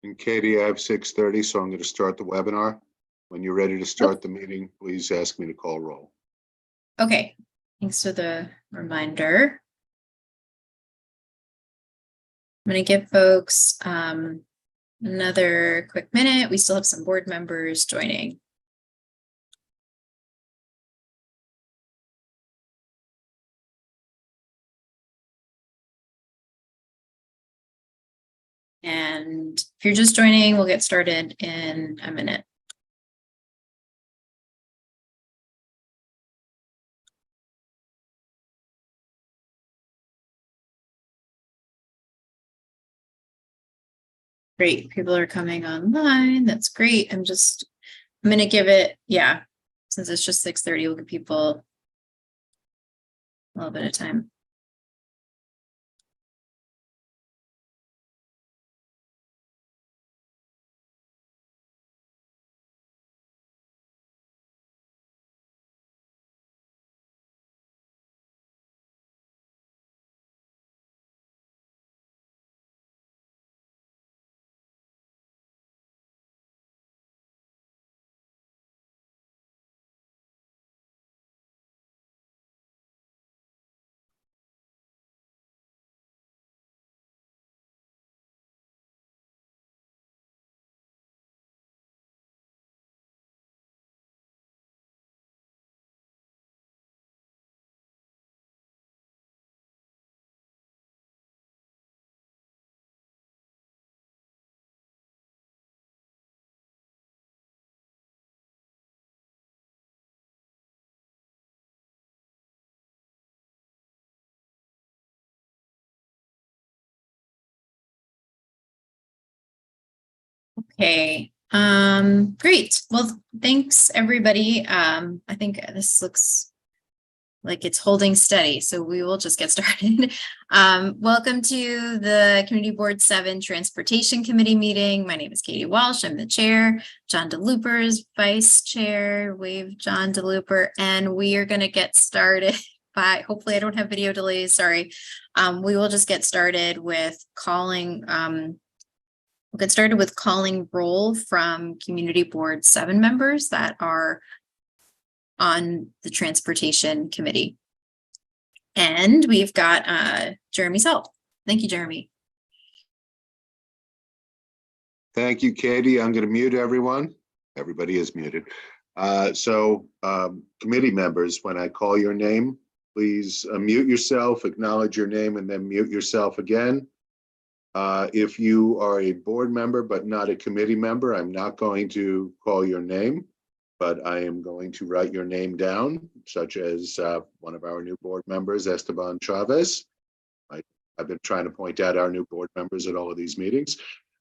And Katie, I have 6:30, so I'm going to start the webinar. When you're ready to start the meeting, please ask me to call roll. Okay, thanks for the reminder. I'm going to give folks another quick minute. We still have some board members joining. And if you're just joining, we'll get started in a minute. Great, people are coming online. That's great. I'm going to give it, since it's just 6:30, we'll give people a little bit of time. Okay, great. Well, thanks everybody. I think this looks like it's holding steady, so we will just get started. Welcome to the Community Board 7 Transportation Committee meeting. My name is Katie Walsh. I'm the chair. John DeLooper is vice chair. Wave John DeLooper, and we are going to get started by, hopefully I don't have video delays, sorry. We will just get started with calling We'll get started with calling roll from Community Board 7 members that are on the Transportation Committee. And we've got Jeremy Salt. Thank you, Jeremy. Thank you, Katie. I'm going to mute everyone. Everybody is muted. Committee members, when I call your name, please mute yourself, acknowledge your name, and then mute yourself again. If you are a board member but not a committee member, I'm not going to call your name, but I am going to write your name down, such as one of our new board members, Esteban Chavez. I've been trying to point out our new board members at all of these meetings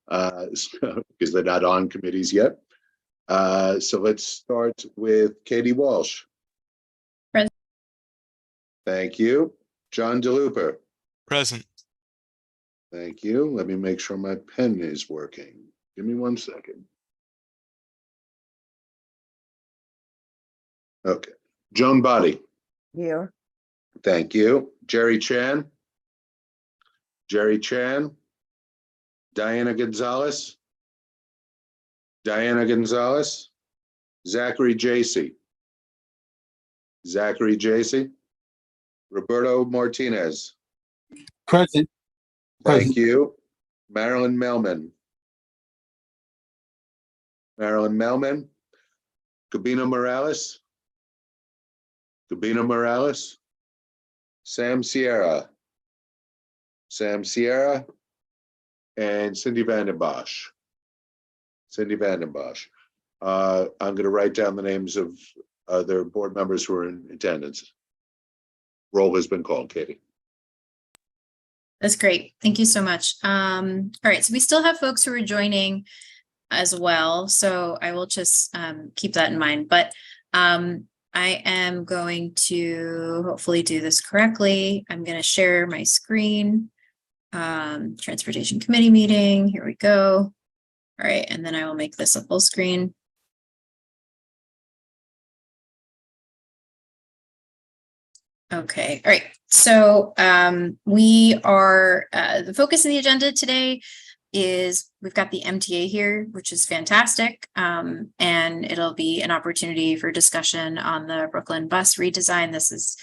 because they're not on committees yet. So let's start with Katie Walsh. Present. Thank you. John DeLooper. Present. Thank you. Let me make sure my pen is working. Give me 1 second. Okay. Joan Body. Here. Thank you. Jerry Chan. Jerry Chan. Diana Gonzalez. Diana Gonzalez. Zachary Jacey. Zachary Jacey. Roberto Martinez. Present. Thank you. Marilyn Melman. Marilyn Melman. Gabino Morales. Gabino Morales. Sam Sierra. Sam Sierra. And Cindy Vandenbosch. Cindy Vandenbosch. I'm going to write down the names of other board members who are in attendance. Roll has been called, Katie. That's great. Thank you so much. All right, so we still have folks who are joining as well, so I will just keep that in mind. But I am going to hopefully do this correctly. I'm going to share my screen. Transportation Committee meeting. Here we go. All right, and then I will make this a full screen. Okay, all right. So we are, the focus of the agenda today is we've got the MTA here, which is fantastic. And it'll be an opportunity for discussion on the Brooklyn bus redesign. This is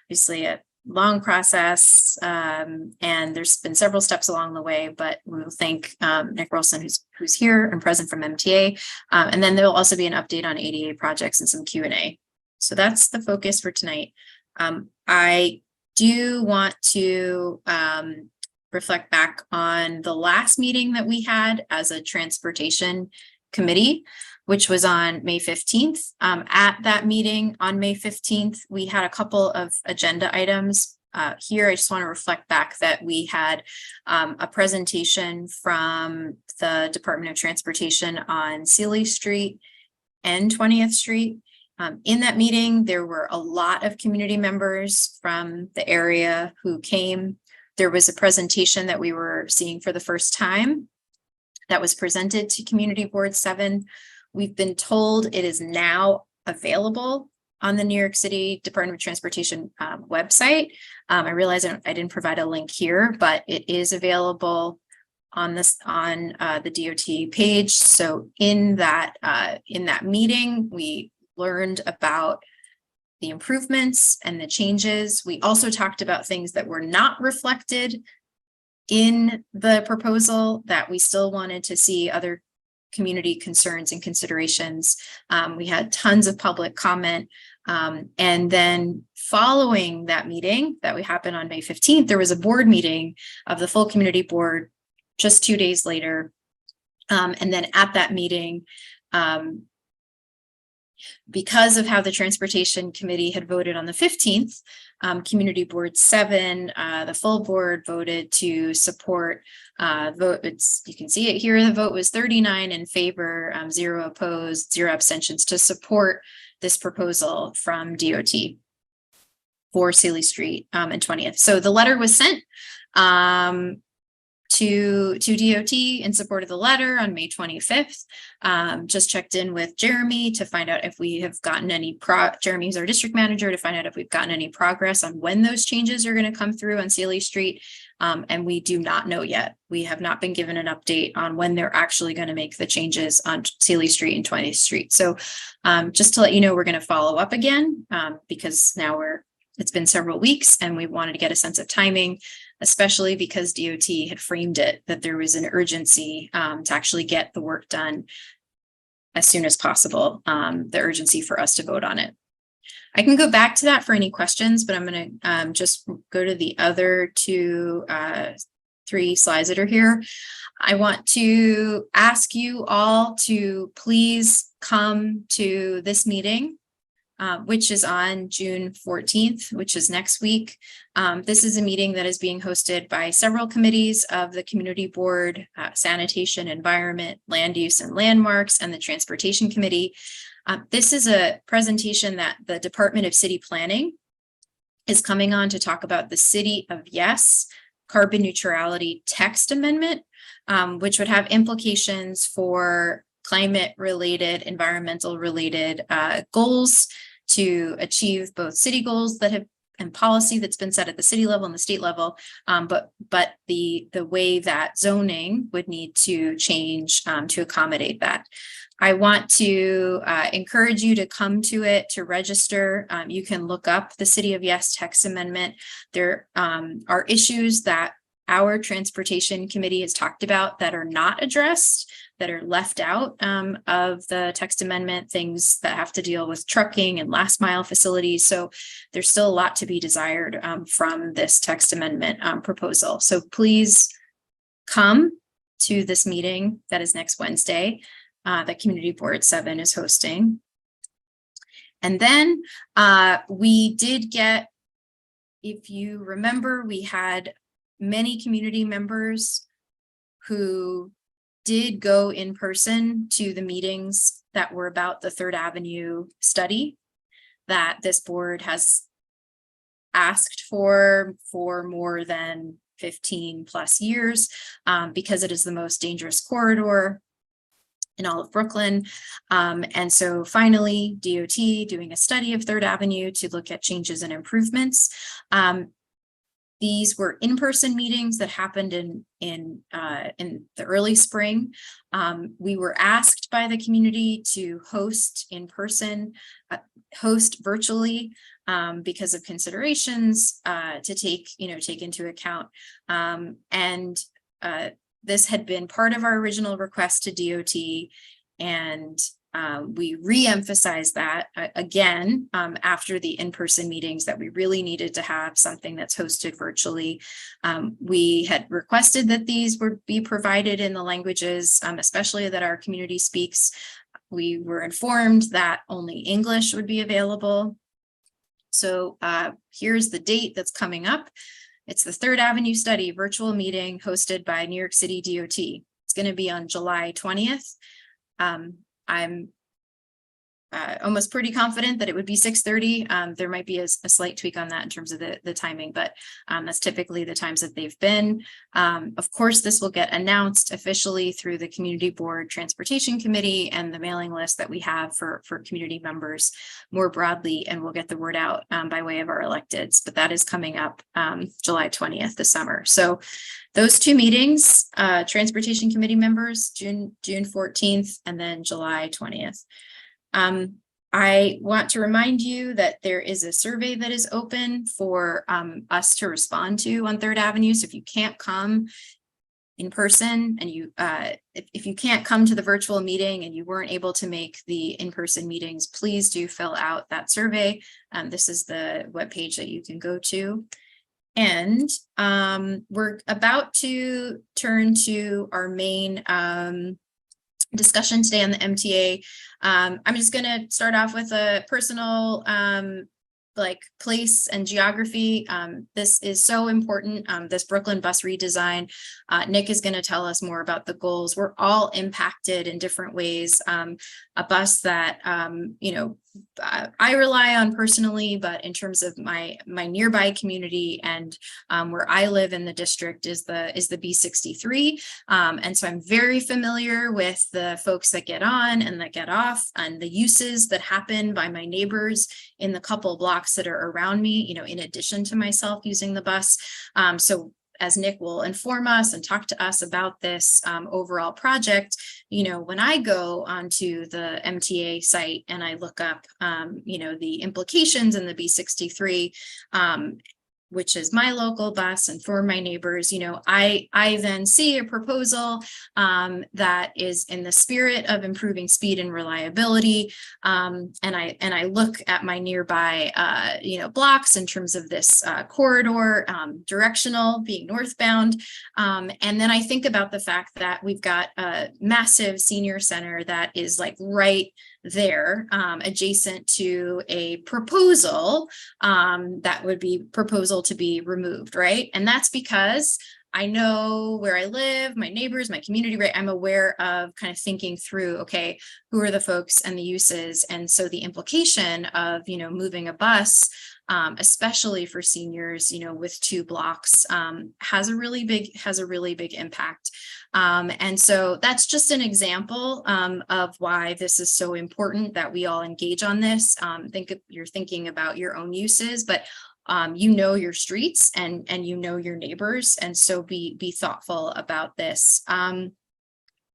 obviously a long process, and there's been several steps along the way, but we'll thank Nick Rolson, who's here and present from MTA. And then there'll also be an update on ADA projects and some Q&A. So that's the focus for tonight. I do want to reflect back on the last meeting that we had as a transportation committee, which was on May 15th. At that meeting on May 15th, we had a couple of agenda items. Here, I just want to reflect back that we had a presentation from the Department of Transportation on Seeley Street and 20th Street. In that meeting, there were a lot of community members from the area who came. There was a presentation that we were seeing for the first time that was presented to Community Board 7. We've been told it is now available on the New York City Department of Transportation website. I realize I didn't provide a link here, but it is available on the DOT page. So in that meeting, we learned about the improvements and the changes. We also talked about things that were not reflected in the proposal that we still wanted to see other community concerns and considerations. We had tons of public comment. And then following that meeting that we happened on May 15th, there was a board meeting of the full community board just 2 days later. And then at that meeting, because of how the Transportation Committee had voted on the 15th, Community Board 7, the full board voted to support vote. You can see it here. The vote was 39 in favor, 0 opposed, 0 abstentions to support this proposal from DOT for Seeley Street and 20th. So the letter was sent to DOT in support of the letter on May 25th. Just checked in with Jeremy to find out if we have gotten any Jeremy's our district manager, to find out if we've gotten any progress on when those changes are going to come through on Seeley Street. And we do not know yet. We have not been given an update on when they're actually going to make the changes on Seeley Street and 20th Street. So just to let you know, we're going to follow up again because now it's been several weeks and we wanted to get a sense of timing, especially because DOT had framed it that there was an urgency to actually get the work done as soon as possible, the urgency for us to vote on it. I can go back to that for any questions, but I'm going to just go to the other 3 slides that are here. I want to ask you all to please come to this meeting, which is on June 14th, which is next week. This is a meeting that is being hosted by several committees of the Community Board, Sanitation, Environment, Land Use and Landmarks, and the Transportation Committee. This is a presentation that the Department of City Planning is coming on to talk about the City of Yes carbon neutrality text amendment, which would have implications for climate-related, environmental-related goals to achieve both city goals that have and policy that's been set at the city level and the state level, but the way that zoning would need to change to accommodate that. I want to encourage you to come to it, to register. You can look up the City of Yes text amendment. There are issues that our Transportation Committee has talked about that are not addressed, that are left out of the text amendment, things that have to deal with trucking and last mile facilities. So there's still a lot to be desired from this text amendment proposal. So please come to this meeting that is next Wednesday that Community Board 7 is hosting. And then we did get, if you remember, we had many community members who did go in person to the meetings that were about the 3rd Avenue study that this board has asked for more than 15 plus years because it is the most dangerous corridor in all of Brooklyn. And so finally, DOT doing a study of 3rd Avenue to look at changes and improvements. These were in-person meetings that happened in the early spring. We were asked by the community to host in person, host virtually, because of considerations to take into account. This had been part of our original request to DOT, and we re-emphasized that again after the in-person meetings, that we really needed to have something that's hosted virtually. We had requested that these would be provided in the languages, especially that our community speaks. We were informed that only English would be available. So here's the date that's coming up. It's the 3rd Avenue Study virtual meeting hosted by New York City DOT. It's going to be on July 20th. I'm almost pretty confident that it would be 6:30. There might be a slight tweak on that in terms of the timing, but that's typically the times that they've been. Of course, this will get announced officially through the Community Board Transportation Committee and the mailing list that we have for community members more broadly, and we'll get the word out by way of our electeds. But that is coming up July 20th this summer. So those 2 meetings, Transportation Committee members, June 14th, and then July 20th. I want to remind you that there is a survey that is open for us to respond to on 3rd Avenue. So if you can't come in person and if you can't come to the virtual meeting and you weren't able to make the in-person meetings, please do fill out that survey. This is the webpage that you can go to. And we're about to turn to our main discussion today on the MTA. I'm just going to start off with a personal place and geography. This is so important, this Brooklyn bus redesign. Nick is going to tell us more about the goals. We're all impacted in different ways. A bus that I rely on personally, but in terms of my nearby community and where I live in the district is the B63. And so I'm very familiar with the folks that get on and that get off, and the uses that happen by my neighbors in the couple blocks that are around me, in addition to myself using the bus. So as Nick will inform us and talk to us about this overall project, when I go onto the MTA site and I look up, the implications in the B63, which is my local bus and for my neighbors, I then see a proposal that is in the spirit of improving speed and reliability. And I look at my nearby, blocks in terms of this corridor, directional, being northbound. And then I think about the fact that we've got a massive senior center that is right there, adjacent to a proposal that would be proposal to be removed, right? And that's because I know where I live, my neighbors, my community, right? I'm aware of kind of thinking through, okay, who are the folks and the uses? And so the implication of, moving a bus, especially for seniors, with 2 blocks, has a really big impact. And so that's just an example of why this is so important that we all engage on this. You're thinking about your own uses, but your streets and your neighbors, and so be thoughtful about this.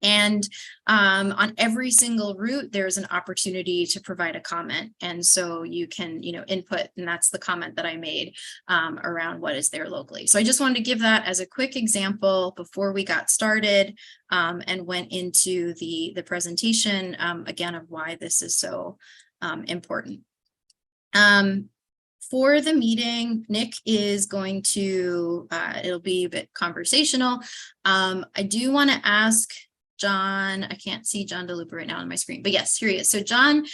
And on every single route, there's an opportunity to provide a comment. And so you can, input, and that's the comment that I made around what is there locally. So I just wanted to give that as a quick example before we got started and went into the presentation again of why this is so important. For the meeting, Nick is going to, it'll be a bit conversational. I do want to ask John, I can't see John DeLuca right now on my screen, but yes, here he is. So John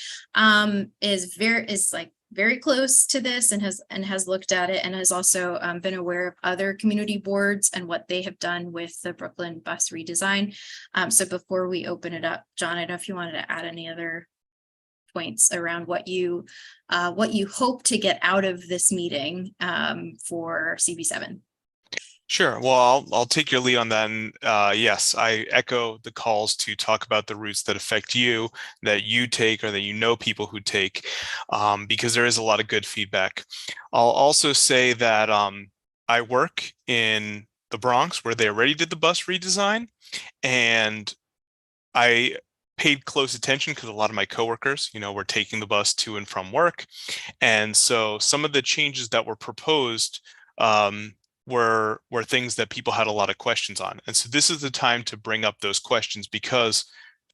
is very close to this and has looked at it and has also been aware of other community boards and what they have done with the Brooklyn bus redesign. So before we open it up, John, I don't know if you wanted to add any other points around what you hope to get out of this meeting for CB7. Sure. Well, I'll take your lead on that. And yes, I echo the calls to talk about the routes that affect you, that you take, or that people who take, because there is a lot of good feedback. I'll also say that I work in the Bronx where they already did the bus redesign, and I paid close attention because a lot of my coworkers, were taking the bus to and from work. And so some of the changes that were proposed were things that people had a lot of questions on. And so this is the time to bring up those questions because,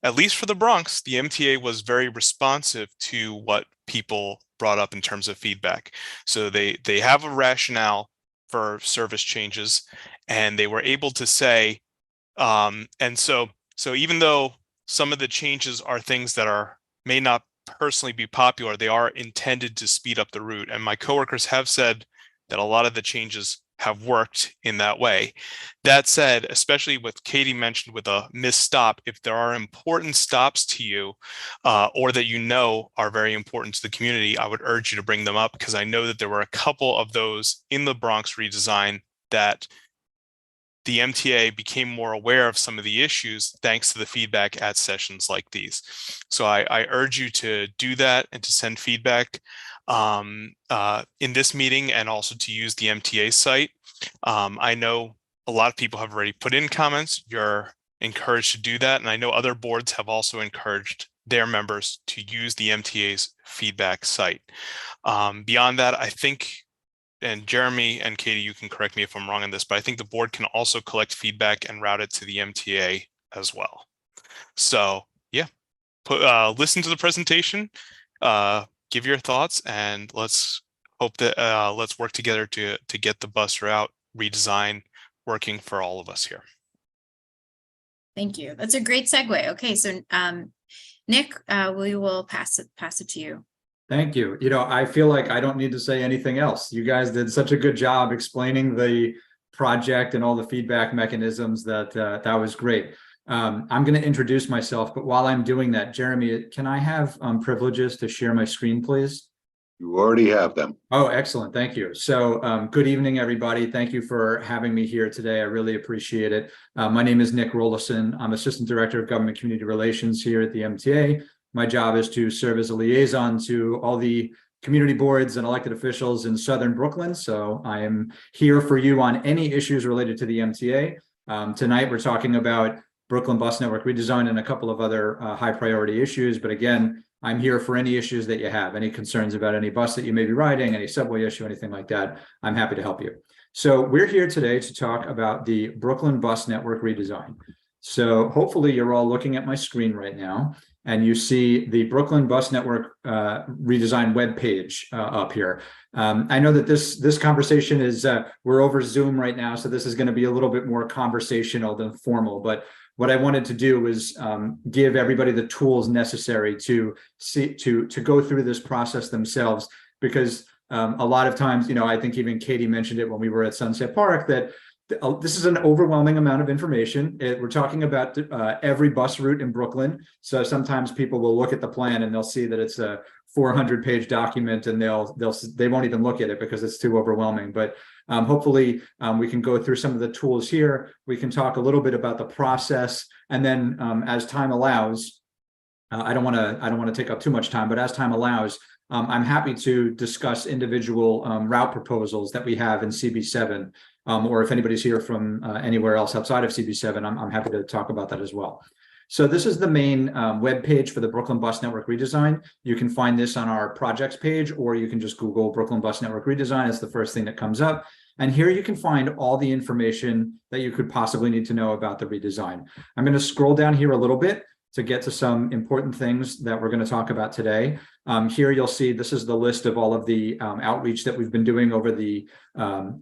at least for the Bronx, the MTA was very responsive to what people brought up in terms of feedback. So they have a rationale for service changes, and they were able to say, and so even though some of the changes are things that may not personally be popular, they are intended to speed up the route. And my coworkers have said that a lot of the changes have worked in that way. That said, especially with Katie mentioned with a missed stop, if there are important stops to you or that are very important to the community, I would urge you to bring them up because I know that there were a couple of those in the Bronx redesign that the MTA became more aware of some of the issues thanks to the feedback at sessions like these. So I urge you to do that and to send feedback in this meeting and also to use the MTA site. I know a lot of people have already put in comments. You're encouraged to do that. And I know other boards have also encouraged their members to use the MTA's feedback site. Beyond that, I think, and Jeremy and Katie, you can correct me if I'm wrong on this, but I think the board can also collect feedback and route it to the MTA as well. So yeah, listen to the presentation, give your thoughts, and let's hope that let's work together to get the bus route redesign working for all of us here. Thank you. That's a great segue. Okay, so Nick, we will pass it to you. Thank you. I feel like I don't need to say anything else. You guys did such a good job explaining the project and all the feedback mechanisms that that was great. I'm going to introduce myself, but while I'm doing that, Jeremy, can I have privileges to share my screen, please? You already have them. Oh, excellent. Thank you. So good evening, everybody. Thank you for having me here today. I really appreciate it. My name is Nick Rollison. I'm Assistant Director of Government Community Relations here at the MTA. My job is to serve as a liaison to all the community boards and elected officials in Southern Brooklyn. So I am here for you on any issues related to the MTA. Tonight, we're talking about Brooklyn Bus Network redesign and a couple of other high priority issues. But again, I'm here for any issues that you have, any concerns about any bus that you may be riding, any subway issue, anything like that. I'm happy to help you. So we're here today to talk about the Brooklyn Bus Network redesign. So hopefully you're all looking at my screen right now, and you see the Brooklyn Bus Network redesign webpage up here. I know that this conversation is, we're over Zoom right now, so this is going to be a little bit more conversational than formal, but what I wanted to do was give everybody the tools necessary to go through this process themselves, because a lot of times, I think even Katie mentioned it when we were at Sunset Park, that this is an overwhelming amount of information. We're talking about every bus route in Brooklyn. So sometimes people will look at the plan and they'll see that it's a 400-page document, and they won't even look at it because it's too overwhelming. But hopefully we can go through some of the tools here. We can talk a little bit about the process, and then as time allows, I don't want to take up too much time, but as time allows, I'm happy to discuss individual route proposals that we have in CB7. Or if anybody's here from anywhere else outside of CB7, I'm happy to talk about that as well. So this is the main web page for the Brooklyn Bus Network redesign. You can find this on our projects page, or you can just Google Brooklyn Bus Network redesign. It's the first thing that comes up. And here you can find all the information that you could possibly need to know about the redesign. I'm going to scroll down here a little bit to get to some important things that we're going to talk about today. Here you'll see this is the list of all of the outreach that we've been doing over the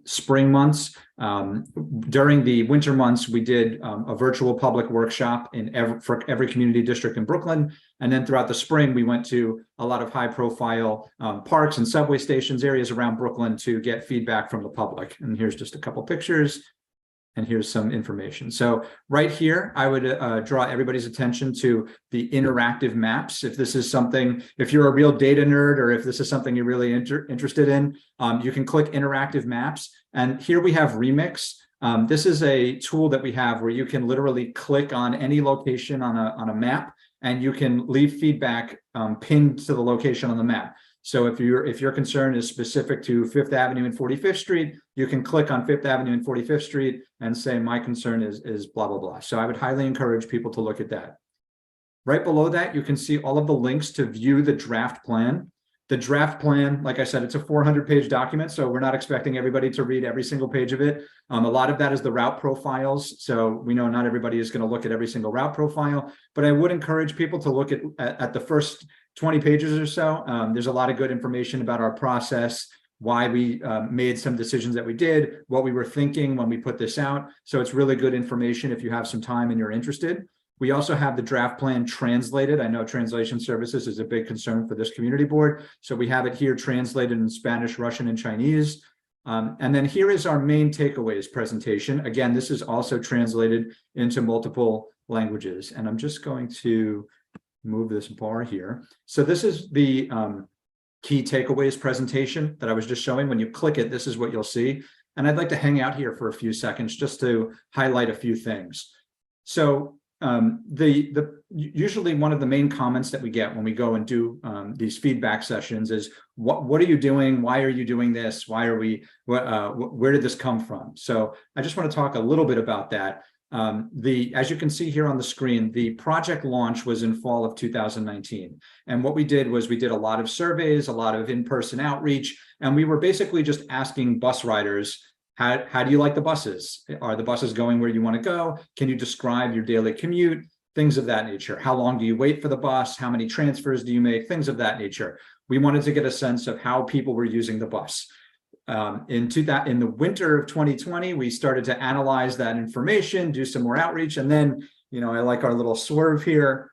spring months. During the winter months, we did a virtual public workshop for every community district in Brooklyn. And then throughout the spring, we went to a lot of high profile parks and subway stations, areas around Brooklyn, to get feedback from the public. And here's just a couple pictures. And here's some information. So right here, I would draw everybody's attention to the interactive maps. If this is something, if you're a real data nerd, or if this is something you're really interested in, you can click interactive maps. And here we have Remix. This is a tool that we have where you can literally click on any location on a map, and you can leave feedback pinned to the location on the map. So if your concern is specific to 5th Avenue and 45th Street, you can click on 5th Avenue and 45th Street and say, my concern is blah, blah, blah. So I would highly encourage people to look at that. Right below that, you can see all of the links to view the draft plan. The draft plan, like I said, it's a 400-page document, so we're not expecting everybody to read every single page of it. A lot of that is the route profiles, so we know not everybody is going to look at every single route profile, but I would encourage people to look at the first 20 pages or so. There's a lot of good information about our process, why we made some decisions that we did, what we were thinking when we put this out. So it's really good information if you have some time and you're interested. We also have the draft plan translated. I know translation services is a big concern for this community board. So we have it here translated in Spanish, Russian, and Chinese. And then here is our main takeaways presentation. Again, this is also translated into multiple languages. And I'm just going to move this bar here. So this is the key takeaways presentation that I was just showing. When you click it, this is what you'll see. And I'd like to hang out here for a few seconds just to highlight a few things. So usually one of the main comments that we get when we go and do these feedback sessions is, what are you doing? Why are you doing this? Why are we, where did this come from? So I just want to talk a little bit about that. As you can see here on the screen, the project launch was in fall of 2019. And what we did was we did a lot of surveys, a lot of in-person outreach, and we were basically just asking bus riders, how do you like the buses? Are the buses going where you want to go? Can you describe your daily commute? Things of that nature. How long do you wait for the bus? How many transfers do you make? Things of that nature. We wanted to get a sense of how people were using the bus. In the winter of 2020, we started to analyze that information, do some more outreach, and then, I like our little swerve here.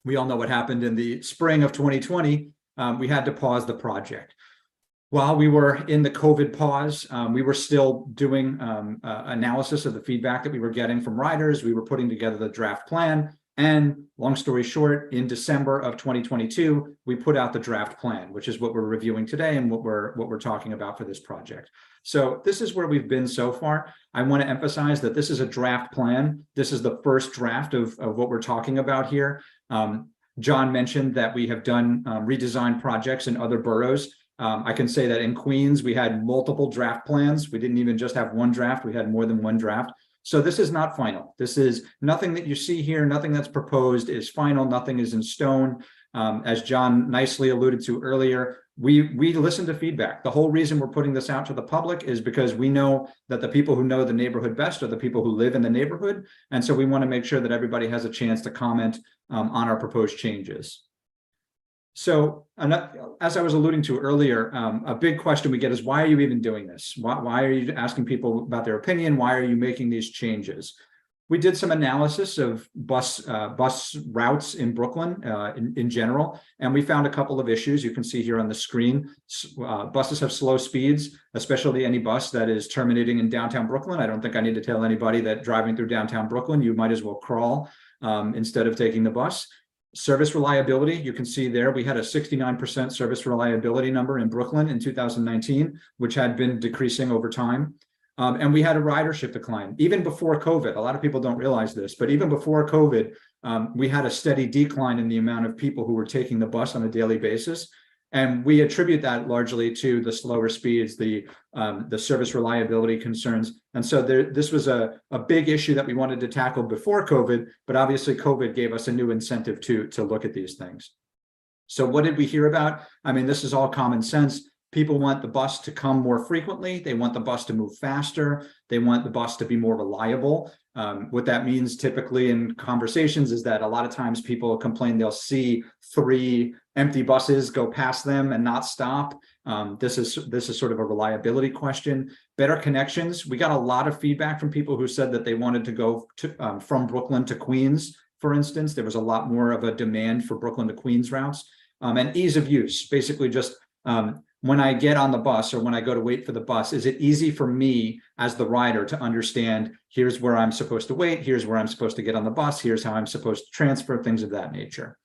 We all know what happened in the spring of 2020. We had to pause the project. While we were in the COVID pause, we were still doing analysis of the feedback that we were getting from riders. We were putting together the draft plan. And long story short, in December of 2022, we put out the draft plan, which is what we're reviewing today and what we're talking about for this project. So this is where we've been so far. I want to emphasize that this is a draft plan. This is the first draft of what we're talking about here. John mentioned that we have done redesign projects in other boroughs. I can say that in Queens, we had multiple draft plans. We didn't even just have one draft. We had more than one draft. So this is not final. This is nothing that you see here. Nothing that's proposed is final. Nothing is in stone. As John nicely alluded to earlier, we listen to feedback. The whole reason we're putting this out to the public is because we know that the people who know the neighborhood best are the people who live in the neighborhood. And so we want to make sure that everybody has a chance to comment on our proposed changes. So as I was alluding to earlier, a big question we get is, why are you even doing this? Why are you asking people about their opinion? Why are you making these changes? We did some analysis of bus routes in Brooklyn in general, and we found a couple of issues. You can see here on the screen, buses have slow speeds, especially any bus that is terminating in downtown Brooklyn. I don't think I need to tell anybody that driving through downtown Brooklyn, you might as well crawl instead of taking the bus. Service reliability, you can see there, we had a 69% service reliability number in Brooklyn in 2019, which had been decreasing over time. And we had a ridership decline, even before COVID. A lot of people don't realize this, but even before COVID, we had a steady decline in the amount of people who were taking the bus on a daily basis. And we attribute that largely to the slower speeds, the service reliability concerns. And so this was a big issue that we wanted to tackle before COVID, but obviously COVID gave us a new incentive to look at these things. So what did we hear about? I mean, this is all common sense. People want the bus to come more frequently. They want the bus to move faster. They want the bus to be more reliable. What that means typically in conversations is that a lot of times people complain they'll see 3 empty buses go past them and not stop. This is sort of a reliability question. Better connections. We got a lot of feedback from people who said that they wanted to go from Brooklyn to Queens, for instance. There was a lot more of a demand for Brooklyn to Queens routes. And ease of use, basically just when I get on the bus or when I go to wait for the bus, is it easy for me as the rider to understand, here's where I'm supposed to wait, here's where I'm supposed to get on the bus, here's how I'm supposed to transfer, things of that nature.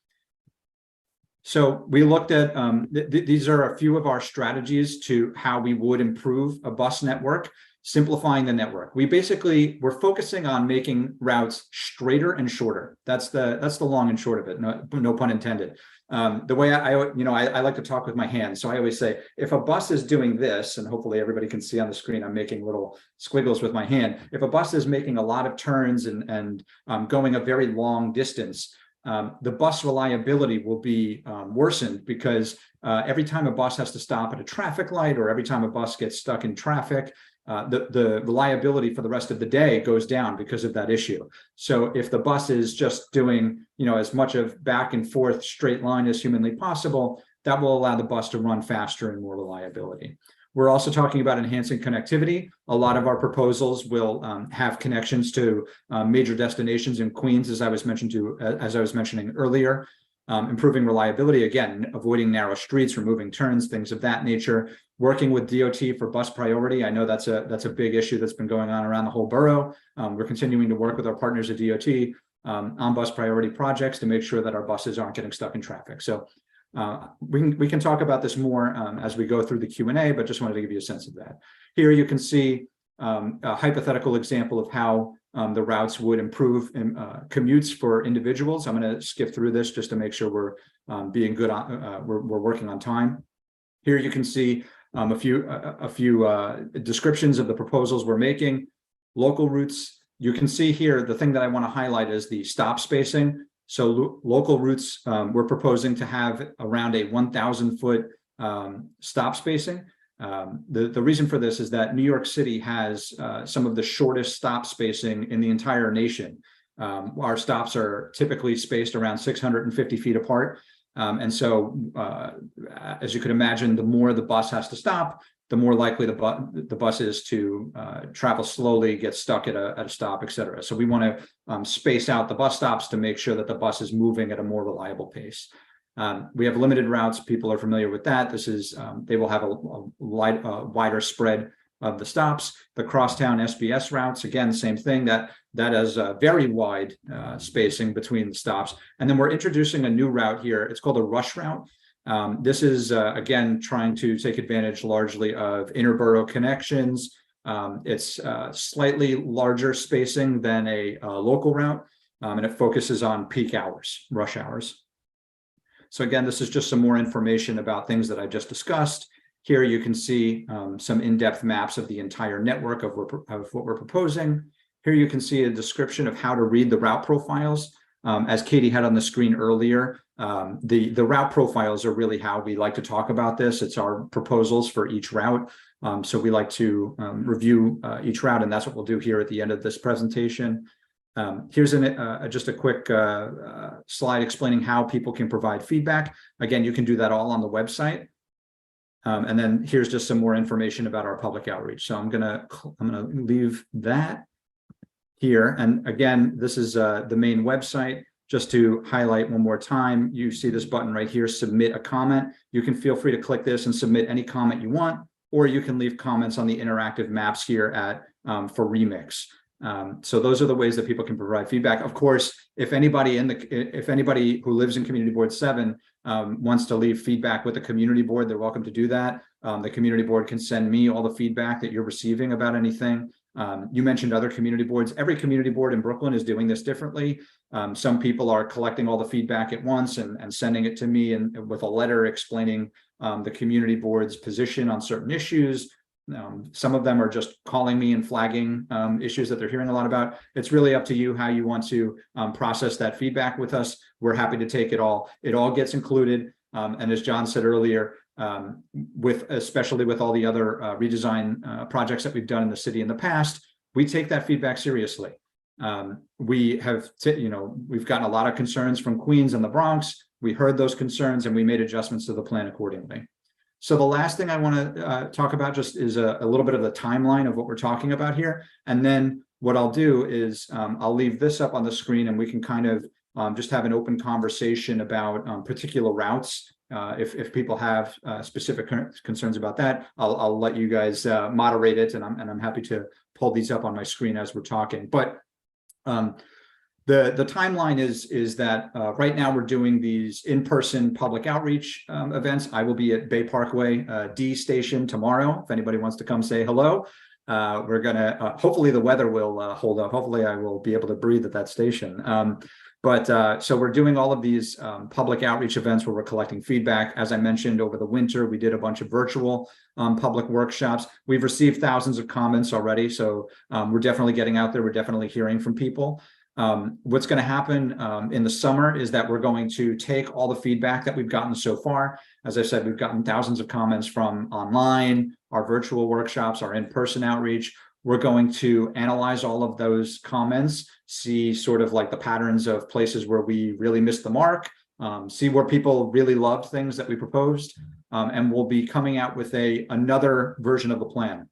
So we looked at, these are a few of our strategies to how we would improve a bus network. simplifying the network. We're focusing on making routes straighter and shorter. That's the long and short of it. No pun intended. The way I like to talk with my hands. So I always say, if a bus is doing this, and hopefully everybody can see on the screen, I'm making little squiggles with my hand. If a bus is making a lot of turns and going a very long distance, the bus reliability will be worsened, because every time a bus has to stop at a traffic light, or every time a bus gets stuck in traffic, the reliability for the rest of the day goes down because of that issue. So if the bus is just doing, as much of back and forth straight line as humanly possible, that will allow the bus to run faster and more reliability. We're also talking about enhancing connectivity. A lot of our proposals will have connections to major destinations in Queens, as I was mentioning earlier. Improving reliability, again, avoiding narrow streets, removing turns, things of that nature. Working with DOT for bus priority. I know that's a big issue that's been going on around the whole borough. We're continuing to work with our partners at DOT on bus priority projects to make sure that our buses aren't getting stuck in traffic. So we can talk about this more as we go through the Q&A, but just wanted to give you a sense of that. Here you can see a hypothetical example of how the routes would improve commutes for individuals. I'm going to skip through this just to make sure we're being good on we're working on time. Here you can see a few descriptions of the proposals we're making. Local routes. You can see here the thing that I want to highlight is the stop spacing. So local routes, we're proposing to have around a 1,000-foot stop spacing. The reason for this is that New York City has some of the shortest stop spacing in the entire nation. Our stops are typically spaced around 650 feet apart. And so, as you could imagine, the more the bus has to stop, the more likely the bus is to travel slowly, get stuck at a stop, et cetera. So we want to space out the bus stops to make sure that the bus is moving at a more reliable pace. We have limited routes. People are familiar with that. This is they will have a wider spread of the stops. The crosstown SBS routes, again, same thing. That has a very wide spacing between the stops. And then we're introducing a new route here. It's called a rush route. This is again trying to take advantage largely of interborough connections. It's slightly larger spacing than a local route, and it focuses on peak hours, rush hours. So again, this is just some more information about things that I just discussed. Here you can see some in-depth maps of the entire network of what we're proposing. Here you can see a description of how to read the route profiles. As Katie had on the screen earlier, the route profiles are really how we like to talk about this. It's our proposals for each route. So we like to review each route, and that's what we'll do here at the end of this presentation. Here's just a quick slide explaining how people can provide feedback. Again, you can do that all on the website. And then here's just some more information about our public outreach. So I'm gonna leave that here. And again, this is the main website. Just to highlight one more time, you see this button right here, submit a comment. You can feel free to click this and submit any comment you want, or you can leave comments on the interactive maps here at for Remix. So those are the ways that people can provide feedback. Of course, if anybody who lives in Community Board 7 wants to leave feedback with the community board, they're welcome to do that. The community board can send me all the feedback that you're receiving about anything. You mentioned other community boards. Every community board in Brooklyn is doing this differently. Some people are collecting all the feedback at once and sending it to me and with a letter explaining the community board's position on certain issues. Some of them are just calling me and flagging issues that they're hearing a lot about. It's really up to you how you want to process that feedback with us. We're happy to take it all. It all gets included. And as John said earlier, especially with all the other redesign projects that we've done in the city in the past, we take that feedback seriously. We've gotten a lot of concerns from Queens and the Bronx. We heard those concerns and we made adjustments to the plan accordingly. So the last thing I want to talk about just is a little bit of the timeline of what we're talking about here. And then what I'll do is I'll leave this up on the screen and we can kind of just have an open conversation about particular routes. If people have specific concerns about that, I'll let you guys moderate it, and I'm happy to pull these up on my screen as we're talking. But the timeline is that right now we're doing these in-person public outreach events. I will be at Bay Parkway D station tomorrow. If anybody wants to come say hello, We're gonna hopefully the weather will hold up. Hopefully I will be able to breathe at that station. So we're doing all of these public outreach events where we're collecting feedback. As I mentioned, over the winter, we did a bunch of virtual public workshops. We've received thousands of comments already. So we're definitely getting out there. We're definitely hearing from people. What's going to happen in the summer is that we're going to take all the feedback that we've gotten so far. As I said, we've gotten thousands of comments from online, our virtual workshops, our in-person outreach. We're going to analyze all of those comments, see sort of like the patterns of places where we really missed the mark, see where people really loved things that we proposed, and we'll be coming out with another version of the plan.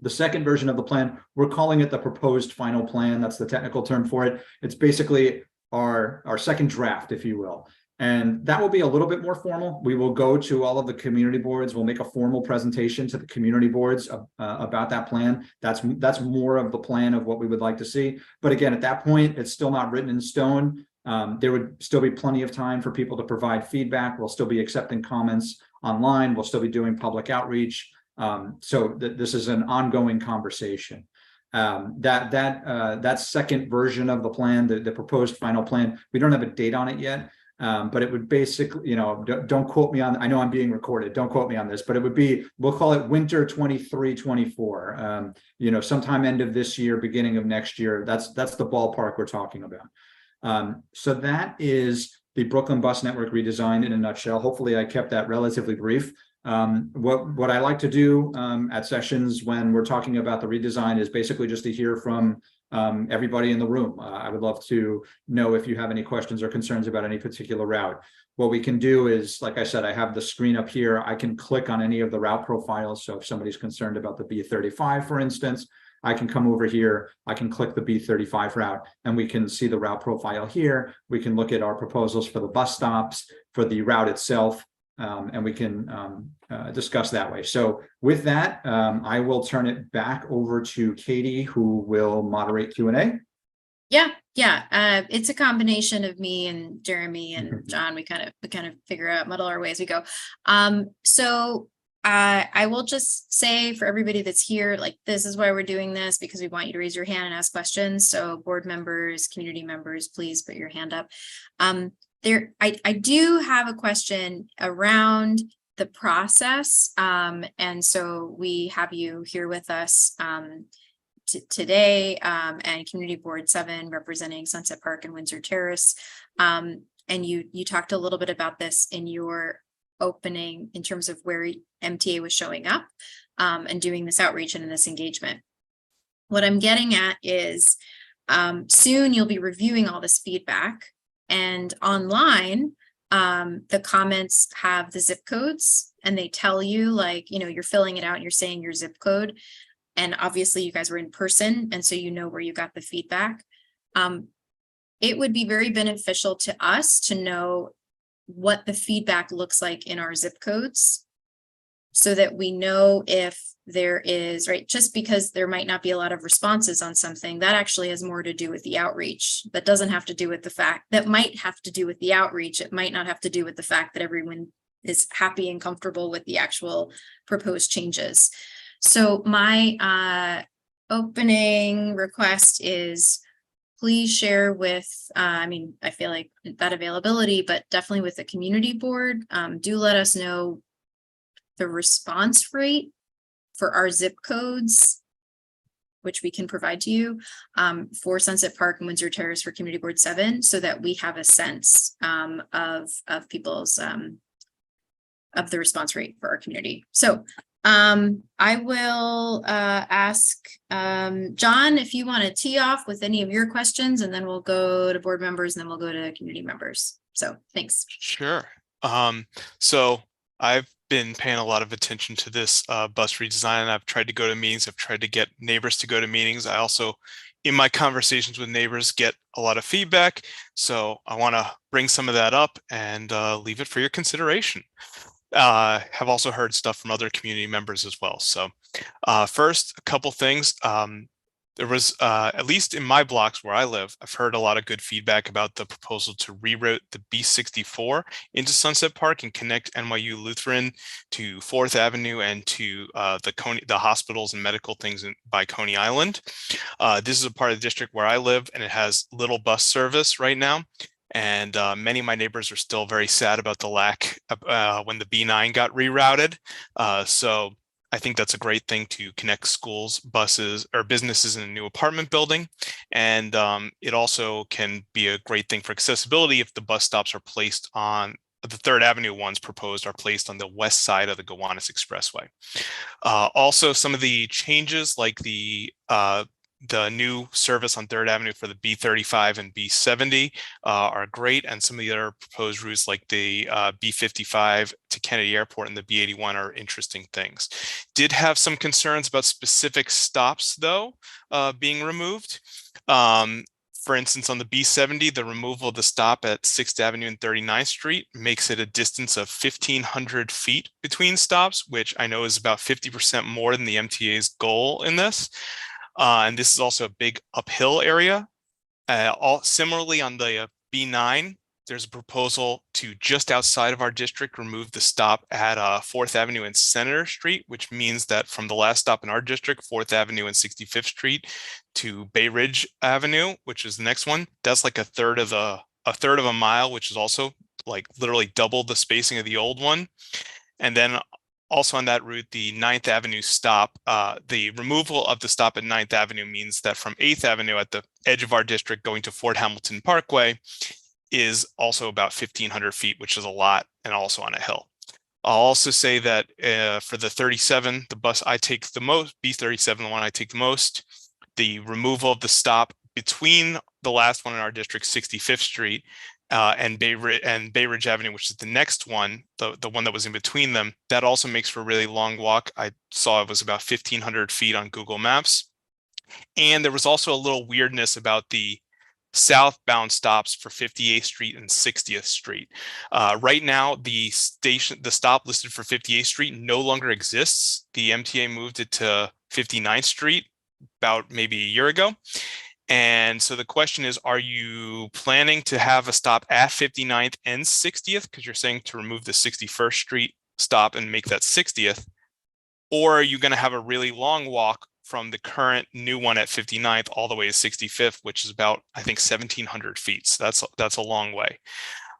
The second version of the plan, we're calling it the proposed final plan. That's the technical term for it. It's basically our second draft, if you will. And that will be a little bit more formal. We will go to all of the community boards. We'll make a formal presentation to the community boards about that plan. That's more of the plan of what we would like to see. But again, at that point, it's still not written in stone. There would still be plenty of time for people to provide feedback. We'll still be accepting comments online. We'll still be doing public outreach. This is an ongoing conversation. That second version of the plan, the proposed final plan, we don't have a date on it yet. But it would basically, don't quote me on, I know I'm being recorded, don't quote me on this, but it would be, we'll call it winter 23-24, sometime end of this year, beginning of next year. That's the ballpark we're talking about. So that is the Brooklyn Bus Network redesign in a nutshell. Hopefully I kept that relatively brief. What I like to do at sessions when we're talking about the redesign is basically just to hear from everybody in the room. I would love to know if you have any questions or concerns about any particular route. What we can do is, like I said, I have the screen up here. I can click on any of the route profiles. So if somebody's concerned about the B35, for instance, I can come over here, I can click the B35 route, and we can see the route profile here. We can look at our proposals for the bus stops, for the route itself, and we can discuss that way. So with that, I will turn it back over to Katie, who will moderate Q&A. Yeah. It's a combination of me and Jeremy and John. We kind of figure out, muddle our way as we go. So I will just say for everybody that's here, like, this is why we're doing this, because we want you to raise your hand and ask questions. So board members, community members, please put your hand up. I do have a question around the process. And so we have you here with us today, and Community Board 7 representing Sunset Park and Windsor Terrace. And you talked a little bit about this in your opening in terms of where MTA was showing up and doing this outreach and in this engagement. What I'm getting at is soon you'll be reviewing all this feedback, and online the comments have the zip codes, and they tell you, like, you're filling it out and you're saying your zip code. And obviously you guys were in person, and so where you got the feedback. It would be very beneficial to us to know what the feedback looks like in our zip codes, so that we know if there is, right, just because there might not be a lot of responses on something, that actually has more to do with the outreach. That doesn't have to do with the fact, that might have to do with the outreach. It might not have to do with the fact that everyone is happy and comfortable with the actual proposed changes. So my opening request is, please share with, I feel like that availability, but definitely with the community board, do let us know the response rate for our zip codes, which we can provide to you, for Sunset Park and Windsor Terrace for Community Board 7, so that we have a sense of people's of the response rate for our community. So I will ask John if you want to tee off with any of your questions, and then we'll go to board members, and then we'll go to community members. So thanks. Sure. So I've been paying a lot of attention to this bus redesign, and I've tried to go to meetings. I've tried to get neighbors to go to meetings. I also, in my conversations with neighbors, get a lot of feedback. So I want to bring some of that up and leave it for your consideration. Have also heard stuff from other community members as well. So first, a couple things. there was, at least in my blocks where I live, I've heard a lot of good feedback about the proposal to reroute the B64 into Sunset Park and connect NYU Lutheran to 4th Avenue and to the hospitals and medical things by Coney Island. This is a part of the district where I live, and it has little bus service right now. And many of my neighbors are still very sad about the lack of, when the B9 got rerouted. So I think that's a great thing to connect schools, buses, or businesses in a new apartment building. And it also can be a great thing for accessibility if the bus stops are placed on the 3rd Avenue ones proposed are placed on the west side of the Gowanus Expressway. Also, some of the changes like the new service on 3rd Avenue for the B35 and B70 are great, and some of the other proposed routes like the B55 to Kennedy Airport and the B81 are interesting things. Did have some concerns about specific stops, though, being removed. For instance, on the B70, the removal of the stop at 6th Avenue and 39th Street makes it a distance of 1,500 feet between stops, which I know is about 50% more than the MTA's goal in this. And this is also a big uphill area. Similarly, on the B9, there's a proposal to just outside of our district remove the stop at 4th Avenue and Senator Street, which means that from the last stop in our district, 4th Avenue and 65th Street, to Bay Ridge Avenue, which is the next one, that's like a third of a mile, which is also like literally double the spacing of the old one. And then also on that route, the 9th Avenue stop, the removal of the stop at 9th Avenue means that from 8th Avenue at the edge of our district going to Fort Hamilton Parkway is also about 1,500 feet, which is a lot, and also on a hill. I'll also say that for the 37, the bus I take the most, B37, the one I take the most, the removal of the stop between the last one in our district, 65th Street, and Bay Ridge Avenue, which is the next one, the one that was in between them, that also makes for a really long walk. I saw it was about 1,500 feet on Google Maps. And there was also a little weirdness about the southbound stops for 58th Street and 60th Street. Right now, the stop listed for 58th Street no longer exists. The MTA moved it to 59th Street about maybe a year ago. And so the question is, are you planning to have a stop at 59th and 60th? Because you're saying to remove the 61st Street stop and make that 60th. Or are you going to have a really long walk from the current new one at 59th all the way to 65th, which is about, I think, 1,700 feet. So that's a long way.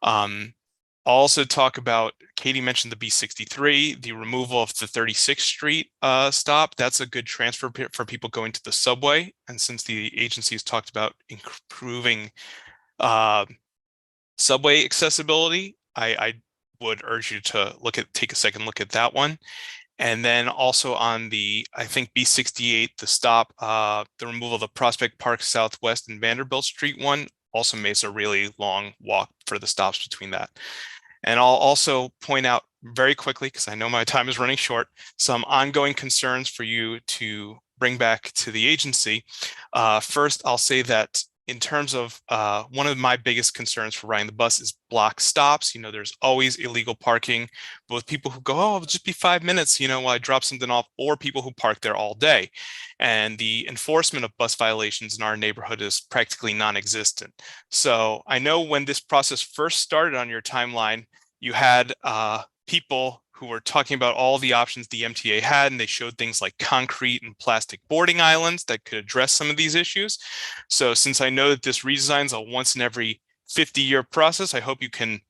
I'll also talk about, Katie mentioned the B63, the removal of the 36th Street stop. That's a good transfer for people going to the subway. And since the agency has talked about improving subway accessibility, I would urge you to take a second look at that one. And then also on the, I think B68, the stop, the removal of the Prospect Park Southwest and Vanderbilt Street one also makes a really long walk for the stops between that. And I'll also point out very quickly, because I know my time is running short, some ongoing concerns for you to bring back to the agency. First, I'll say that in terms of one of my biggest concerns for riding the bus is block stops. You know, there's always illegal parking, both people who go, oh, it'll just be 5 minutes, you know, while I drop something off, or people who park there all day. And the enforcement of bus violations in our neighborhood is practically non-existent. So I know when this process first started on your timeline, you had people who were talking about all the options the MTA had, and they showed things like concrete and plastic boarding islands that could address some of these issues. So since I know that this redesign is a once in every 50-year process, I hope you can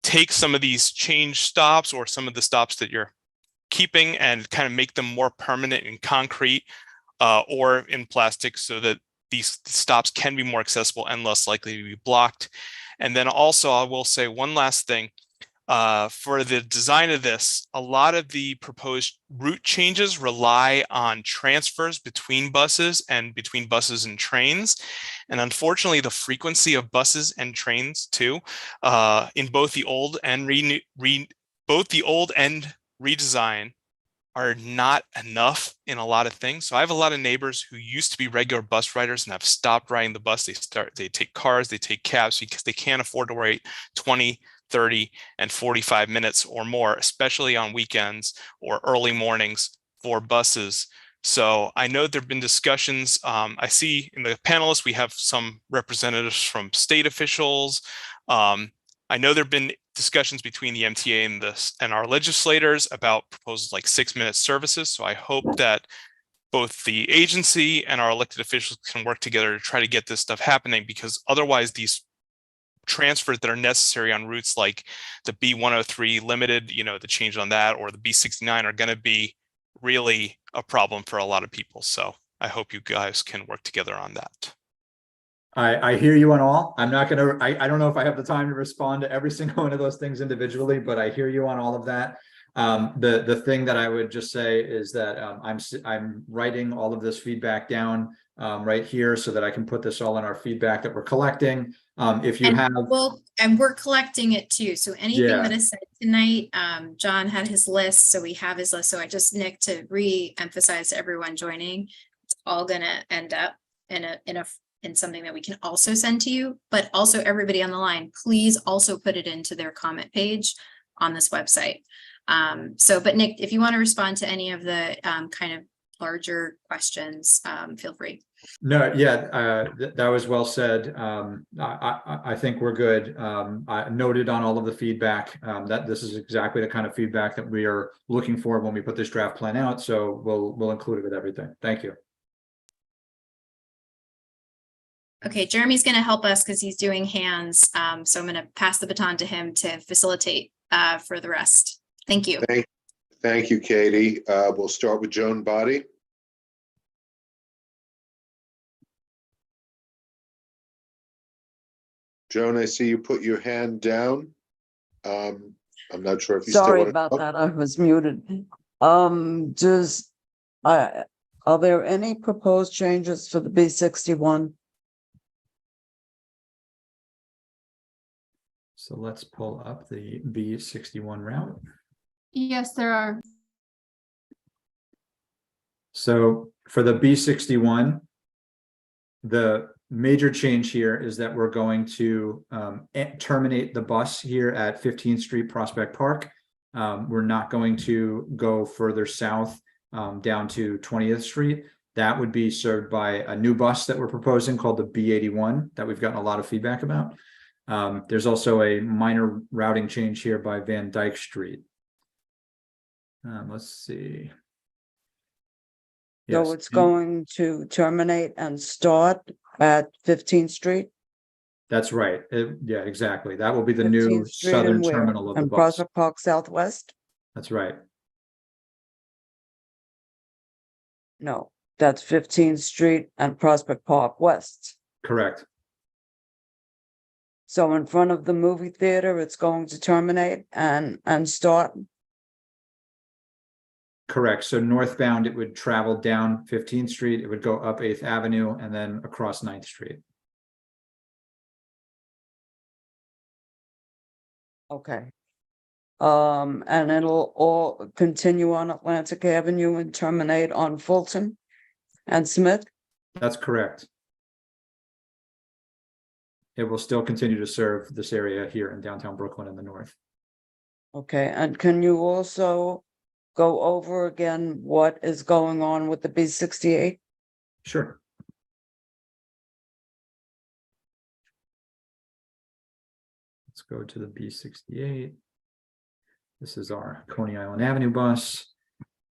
take some of these change stops or some of the stops that you're keeping and kind of make them more permanent in concrete or in plastic so that these stops can be more accessible and less likely to be blocked. And then also I will say one last thing. For the design of this, a lot of the proposed route changes rely on transfers between buses and between buses and trains. And unfortunately, the frequency of buses and trains too, in both the old and redesign are not enough in a lot of things. So I have a lot of neighbors who used to be regular bus riders and have stopped riding the bus. They take cars, they take cabs because they can't afford to wait 20, 30, and 45 minutes or more, especially on weekends or early mornings for buses. So I know there've been discussions. I see in the panelists, we have some representatives from state officials. I know there've been discussions between the MTA and our legislators about proposals like 6-minute services. So I hope that both the agency and our elected officials can work together to try to get this stuff happening, because otherwise these transfers that are necessary on routes like the B103 limited, the change on that, or the B69 are going to be really a problem for a lot of people. So I hope you guys can work together on that. I hear you on all. I'm not going to, I don't know if I have the time to respond to every single one of those things individually, but I hear you on all of that. The thing that I would just say is that I'm writing all of this feedback down right here so that I can put this all in our feedback that we're collecting. If you have, and we're collecting it too. So anything that is said tonight, John had his list, so we have his list. So I just, Nick, to re-emphasize to everyone joining, it's all gonna end up in something that we can also send to you, but also everybody on the line, please also put it into their comment page on this website. But Nick, if you want to respond to any of the kind of larger questions, feel free. No, yeah, that was well said. I think we're good. I noted on all of the feedback that this is exactly the kind of feedback that we are looking for when we put this draft plan out. So we'll include it with everything. Thank you. Okay, Jeremy's going to help us because he's doing hands. So I'm going to pass the baton to him to facilitate for the rest. Thank you. Thank you, Katie. We'll start with Joan Body. Joan, I see you put your hand down. I'm not sure if you Sorry still about that. I was muted. Are there any proposed changes for the B61? So let's pull up the B61 route. Yes, there are. So for the B61, the major change here is that we're going to terminate the bus here at 15th Street Prospect Park. We're not going to go further south down to 20th Street. That would be served by a new bus that we're proposing called the B81 that we've gotten a lot of feedback about. There's also a minor routing change here by Van Dyke Street. Let's see. So it's going to terminate and start at 15th Street? That's right. Yeah, exactly. That will be the new southern terminal of the and bus. Prospect Park Southwest? That's right. No, that's 15th Street and Prospect Park West. Correct. So in front of the movie theater, it's going to terminate and start? Correct. So northbound, it would travel down 15th Street, it would go up 8th Avenue and then across 9th Street. Okay. And it'll all continue on Atlantic Avenue and terminate on Fulton and Smith? That's correct. It will still continue to serve this area here in downtown Brooklyn in the north. Okay, and can you also go over again what is going on with the B68? Sure. Let's go to the B68. This is our Coney Island Avenue bus.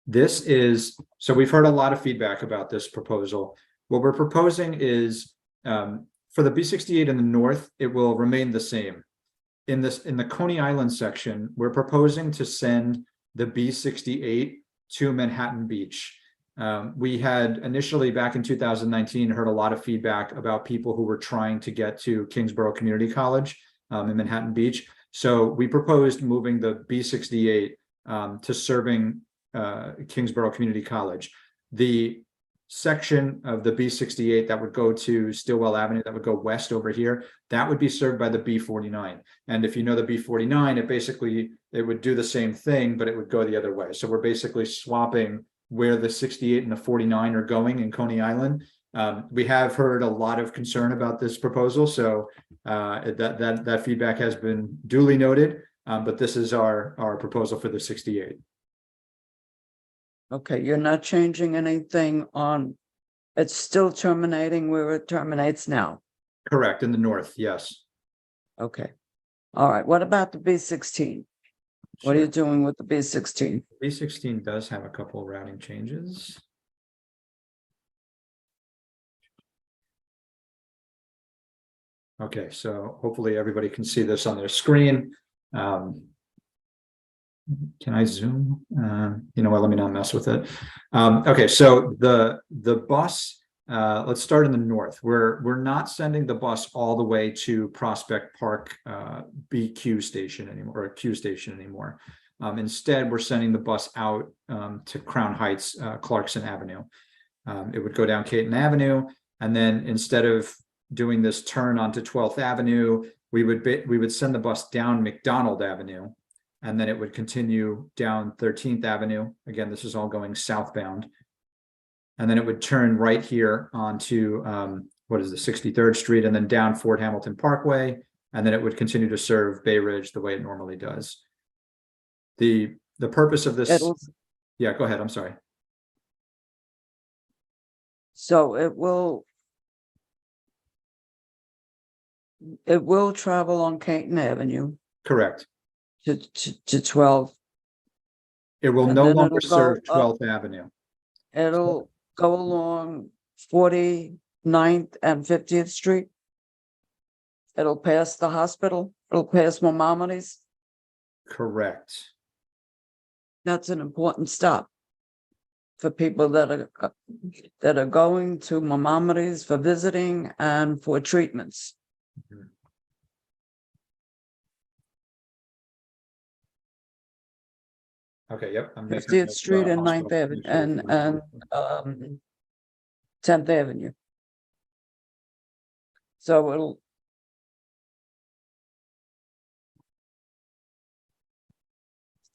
This is, so we've heard a lot of feedback about this proposal. What we're proposing is for the B68 in the north, it will remain the same. In the Coney Island section, we're proposing to send the B68 to Manhattan Beach. We had initially back in 2019 heard a lot of feedback about people who were trying to get to Kingsborough Community College in Manhattan Beach. So we proposed moving the B68 to serving Kingsborough Community College. The section of the B68 that would go to Stillwell Avenue, that would go west over here, that would be served by the B49. And if you know the B49, it would do the same thing, but it would go the other way. So we're basically swapping where the 68 and the 49 are going in Coney Island. We have heard a lot of concern about this proposal, so that feedback has been duly noted, but this is our proposal for the 68. Okay, you're not changing anything on, it's still terminating where it terminates now. Correct, in the north, yes. Okay. All right, what about the B16? What are you Sure. doing with the B16? B16 does have a couple routing changes. Okay, so hopefully everybody can see this on their screen. Can I zoom? You know what, let me not mess with it. Okay, so the bus, let's start in the north. We're not sending the bus all the way to Prospect Park BQ station anymore, or Q station anymore. Instead, we're sending the bus out to Crown Heights, Clarkson Avenue. It would go down Caton Avenue, and then instead of doing this turn onto 12th Avenue, we would send the bus down McDonald Avenue, and then it would continue down 13th Avenue. Again, this is all going southbound. And then it would turn right here onto, what is the 63rd Street, and then down Fort Hamilton Parkway. And then it would continue to serve Bay Ridge the way it normally does. The purpose of this, yeah, go ahead, I'm sorry. So it will travel on Caton Avenue Correct. to 12. It will And no then longer it'll go serve 12th Avenue. It'll go along 49th and 50th Street. It'll pass the hospital. It'll pass Maimonides. Correct. That's an important stop for people that are going to Maimonides for visiting and for treatments. Mhm. Okay, yep. I'm making 50th notes Street about and 9th hospital Avenue administration. and 10th Avenue. So it'll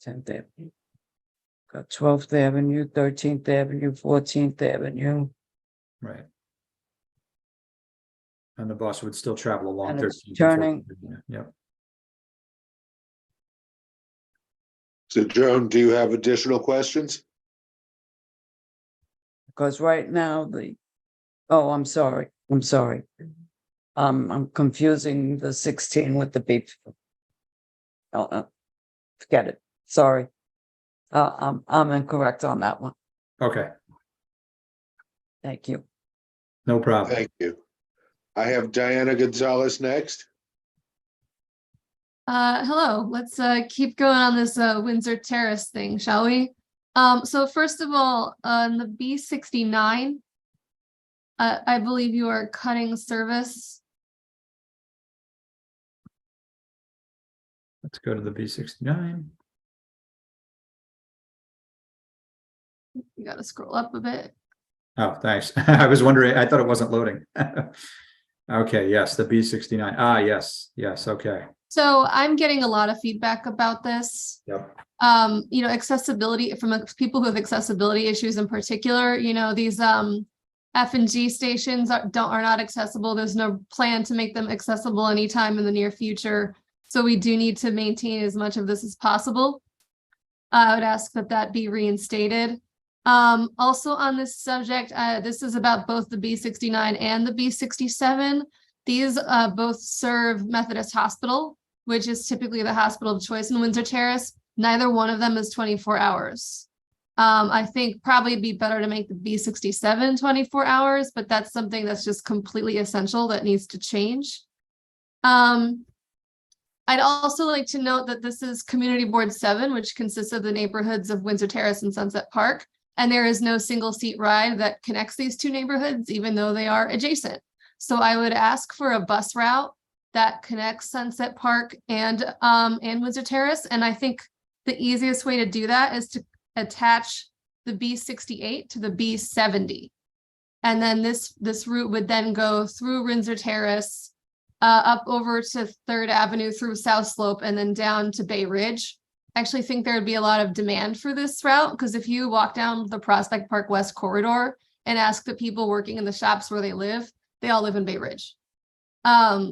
Tenth Avenue. Got 12th Avenue, 13th Avenue, 14th Avenue, Right. And the bus would still travel along and it's 13th and turning. 14th Avenue. Yep. So Joan, do you have additional questions? Because right now oh, I'm sorry. I'm confusing the 16 with the beep. Oh, forget it. Sorry. I'm incorrect on that one. Okay, Thank you. no problem. Thank you. I have Diana Gonzalez next. Hello, let's keep going on this Windsor Terrace thing, shall we? So first of all, on the B69, I believe you are cutting service. Let's go to the B69. You gotta scroll up a bit. Oh, thanks. I was wondering, I thought it wasn't loading. Okay, yes, the B69. Ah, yes, okay. So I'm getting a lot of feedback about this. Yep. You know, accessibility from people who have accessibility issues in particular, you know, these F&G stations are not accessible. There's no plan to make them accessible anytime in the near future. So we do need to maintain as much of this as possible. I would ask that be reinstated. Also on this subject, this is about both the B69 and the B67. These both serve Methodist Hospital, which is typically the hospital of choice in Windsor Terrace. Neither one of them is 24 hours. I think probably it'd be better to make the B67 24 hours, but that's something that's just completely essential that needs to change. I'd also like to note that this is Community Board 7, which consists of the neighborhoods of Windsor Terrace and Sunset Park. And there is no single seat ride that connects these two neighborhoods, even though they are adjacent. So I would ask for a bus route that connects Sunset Park and Windsor Terrace. And I think the easiest way to do that is to attach the B68 to the B70. And then this route would then go through Windsor Terrace, up over to 3rd Avenue through South Slope, and then down to Bay Ridge. I actually think there would be a lot of demand for this route, because if you walk down the Prospect Park West corridor and ask the people working in the shops where they all live in Bay Ridge.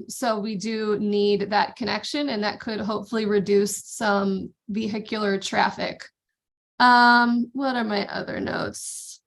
So we do need that connection, and that could hopefully reduce some vehicular traffic What are my other notes?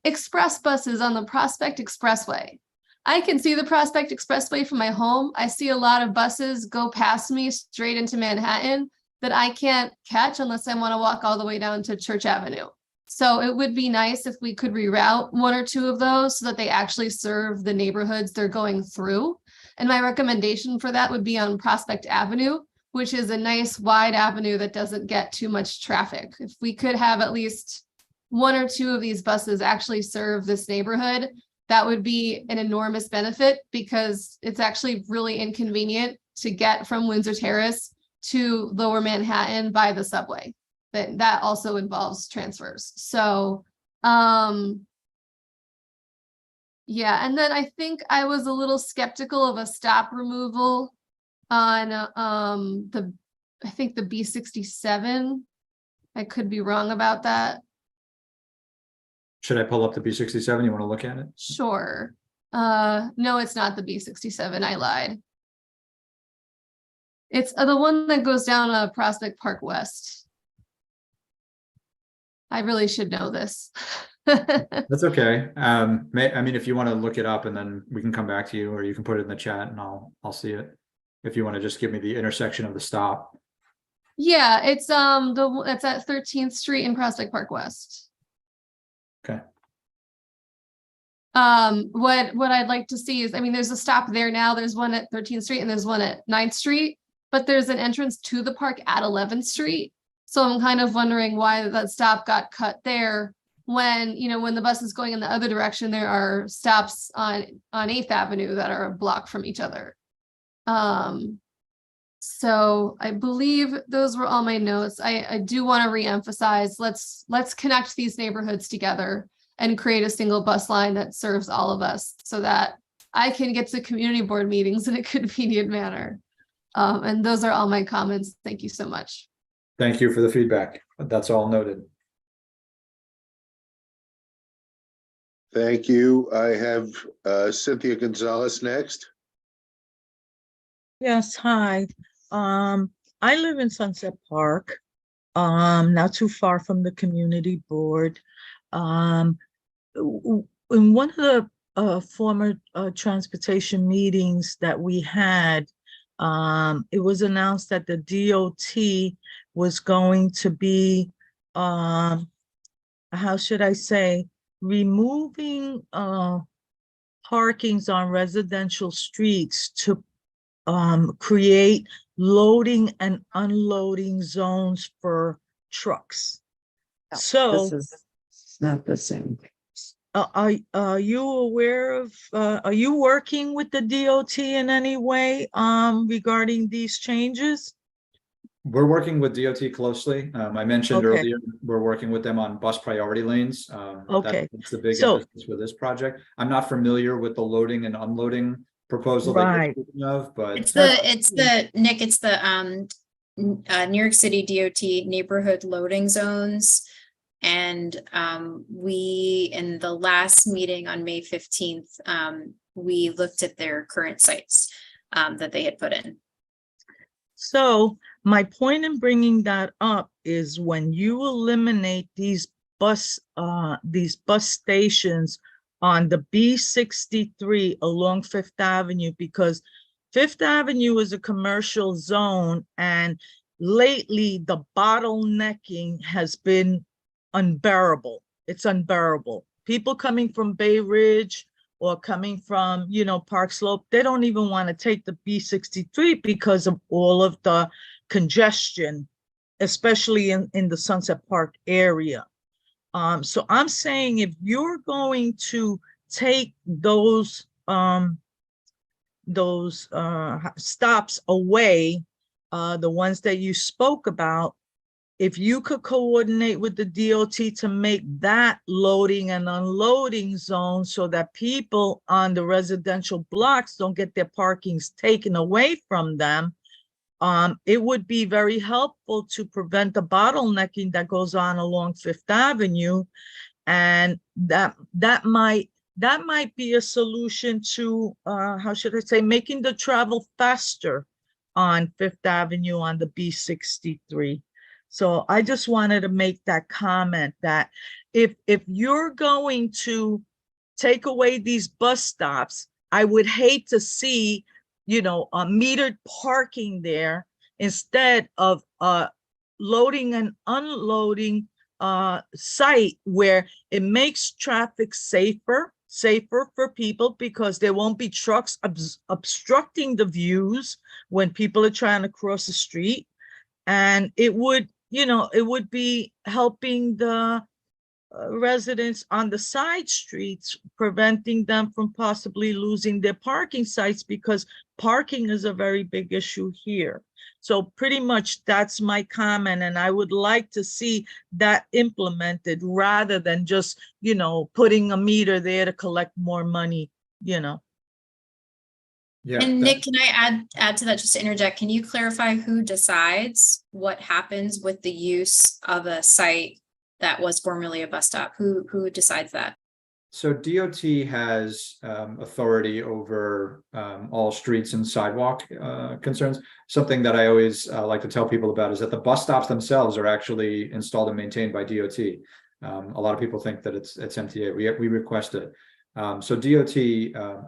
Express buses on the Prospect Expressway. I can see the Prospect Expressway from my home. I see a lot of buses go past me straight into Manhattan that I can't catch unless I want to walk all the way down to Church Avenue. So it would be nice if we could reroute one or two of those so that they actually serve the neighborhoods they're going through. And my recommendation for that would be on Prospect Avenue, which is a nice wide avenue that doesn't get too much traffic. If we could have at least one or two of these buses actually serve this neighborhood, that would be an enormous benefit because it's actually really inconvenient to get from Windsor Terrace to Lower Manhattan by the subway. That also involves transfers. So, yeah, and then I think I was a little skeptical of a stop removal on I think the B67. I could be wrong about that. Should I pull up the B67? You want to look at it? Sure. No, it's not the B67. I lied. It's the one that goes down Prospect Park West. I really should know this. That's okay. I mean, if you want to look it up and then we can come back to you, or you can put it in the chat and I'll see it. If you want to just give me the intersection of the stop. Yeah, it's it's at 13th Street in Prospect Park West. Okay. What I'd like to see is, I mean, there's a stop there now. There's one at 13th Street and there's one at 9th Street, but there's an entrance to the park at 11th Street. So I'm kind of wondering why that stop got cut there when, you know, when the bus is going in the other direction, there are stops on 8th Avenue that are a block from each other. So I believe those were all my notes. I do want to reemphasize, let's connect these neighborhoods together and create a single bus line that serves all of us so that I can get to community board meetings in a convenient manner. And those are all my comments. Thank you so much. Thank you for the feedback. That's all noted. Thank you. I have Cynthia Gonzalez next. Yes, hi. I live in Sunset Park, not too far from the community board. In one of the former transportation meetings that we had, it was announced that the DOT was going to be, how should I say, removing parkings on residential streets to create loading and unloading zones for trucks. So This is not the same. are you aware of, are you working with the DOT in any way regarding these changes? We're working with DOT closely. I mentioned Okay. earlier, we're working with them on bus priority lanes. Okay. That's the big So- emphasis with this project. I'm not familiar with the loading and unloading proposal that Right. you're speaking of, but It's the Nick, it's the New York City DOT neighborhood loading zones. And we, in the last meeting on May 15th, we looked at their current sites that they had put in. So my point in bringing that up is when you eliminate these bus stations on the B63 along Fifth Avenue, because Fifth Avenue is a commercial zone, and lately the bottlenecking has been unbearable. It's unbearable. People coming from Bay Ridge or coming from, you know, Park Slope, they don't even want to take the B63 because of all of the congestion, especially in the Sunset Park area. So I'm saying if you're going to take those stops away, the ones that you spoke about, if you could coordinate with the DOT to make that loading and unloading zone so that people on the residential blocks don't get their parkings taken away from them, it would be very helpful to prevent the bottlenecking that goes on along Fifth Avenue. And that might be a solution to, how should I say, making the travel faster on Fifth Avenue on the B63. So I just wanted to make that comment that if you're going to take away these bus stops, I would hate to see, you know, a metered parking there instead of loading and unloading site where it makes traffic safer for people, because there won't be trucks obstructing the views when people are trying to cross the street. And it would, you know, it would be helping the residents on the side streets, preventing them from possibly losing their parking sites, because parking is a very big issue here. So pretty much that's my comment, and I would like to see that implemented rather than just, you know, putting a meter there to collect more money, you know. Yeah. And Nick, can I add to that, just to interject, can you clarify who decides what happens with the use of a site that was formerly a bus stop? Who decides that? So DOT has authority over all streets and sidewalk concerns. Something that I always like to tell people about is that the bus stops themselves are actually installed and maintained by DOT. A lot of people think that it's MTA. We request it. So DOT,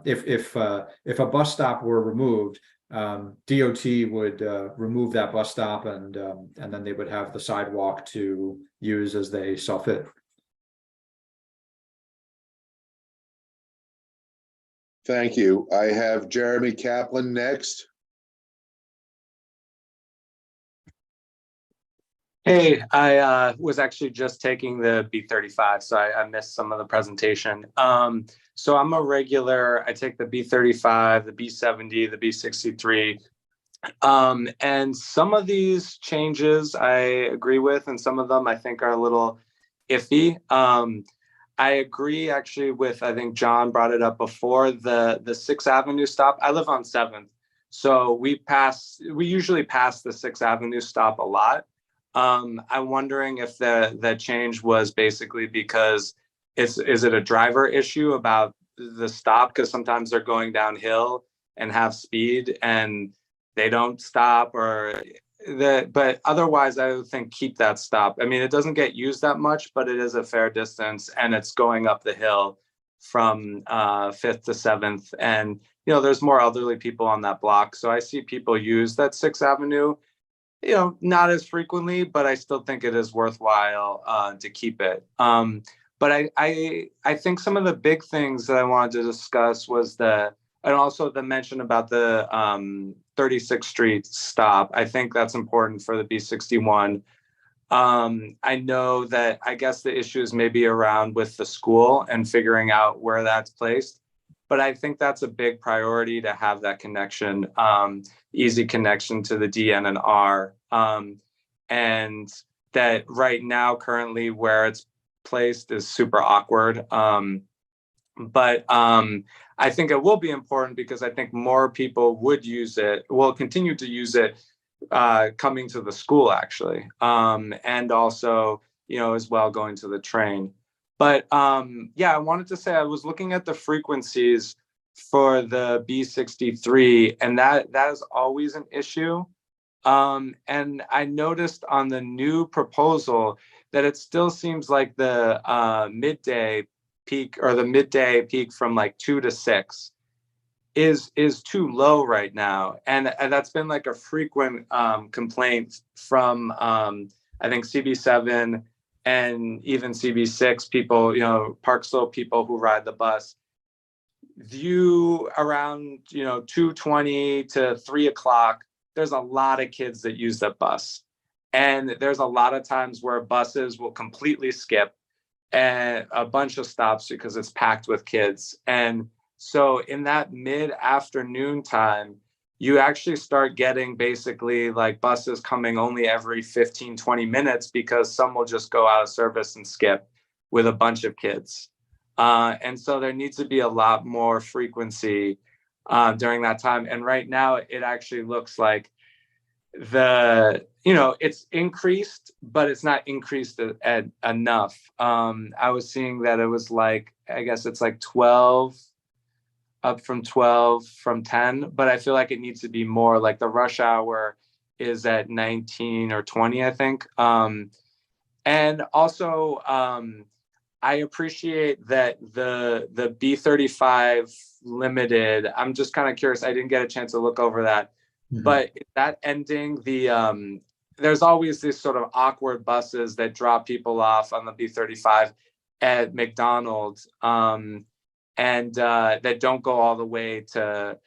if a bus stop were removed, DOT would remove that bus stop, and then they would have the sidewalk to use as they saw fit. Thank you. I have Jeremy Kaplan next. Hey, I was actually just taking the B35, so I missed some of the presentation. So I'm a regular, I take the B35, the B70, the B63. And some of these changes I agree with, and some of them I think are a little iffy. I agree actually with, I think John brought it up before, the 6th Avenue stop. I live on 7th. So we usually pass the 6th Avenue stop a lot. I'm wondering if the change was basically because is it a driver issue about the stop? Because sometimes they're going downhill and have speed and they don't stop, but otherwise I would think keep that stop. I mean, it doesn't get used that much, but it is a fair distance and it's going up the hill from 5th to 7th. And, you know, there's more elderly people on that block. So I see people use that 6th Avenue, you know, not as frequently, but I still think it is worthwhile to keep it. But I think some of the big things that I wanted to discuss was and also the mention about the 36th Street stop. I think that's important for the B61. I know that I guess the issues may be around with the school and figuring out where that's placed, but I think that's a big priority to have that connection, easy connection to the DN and R. And that right now, currently where it's placed is super awkward. But I think it will be important because I think more people would use it, will continue to use it coming to the school actually. And also, you know, as well going to the train. But yeah, I wanted to say I was looking at the frequencies for the B63 and that is always an issue. And I noticed on the new proposal that it still seems like the midday peak or the midday peak from like 2 to 6 is too low right now. And that's been like a frequent complaint from I think CB7 and even CB6 people, you know, Park Slope people who ride the bus view around, you know, 2:20 to 3 o'clock. There's a lot of kids that use that bus. And there's a lot of times where buses will completely skip and a bunch of stops because it's packed with kids. And so in that mid-afternoon time, you actually start getting basically like buses coming only every 15, 20 minutes because some will just go out of service and skip with a bunch of kids. And so there needs to be a lot more frequency during that time. And right now it actually looks like it's increased, but it's not increased at enough. I was seeing that it was like, I guess it's like 12, up from 12 from 10, but I feel like it needs to be more. Like the rush hour is at 19 or 20, I think. And also, I appreciate that the B35 limited. I'm just kind of curious. I didn't get a chance to look over that, but is that ending the there's always this sort of awkward buses that drop people off on the B35 at McDonald's, and that don't go all the way to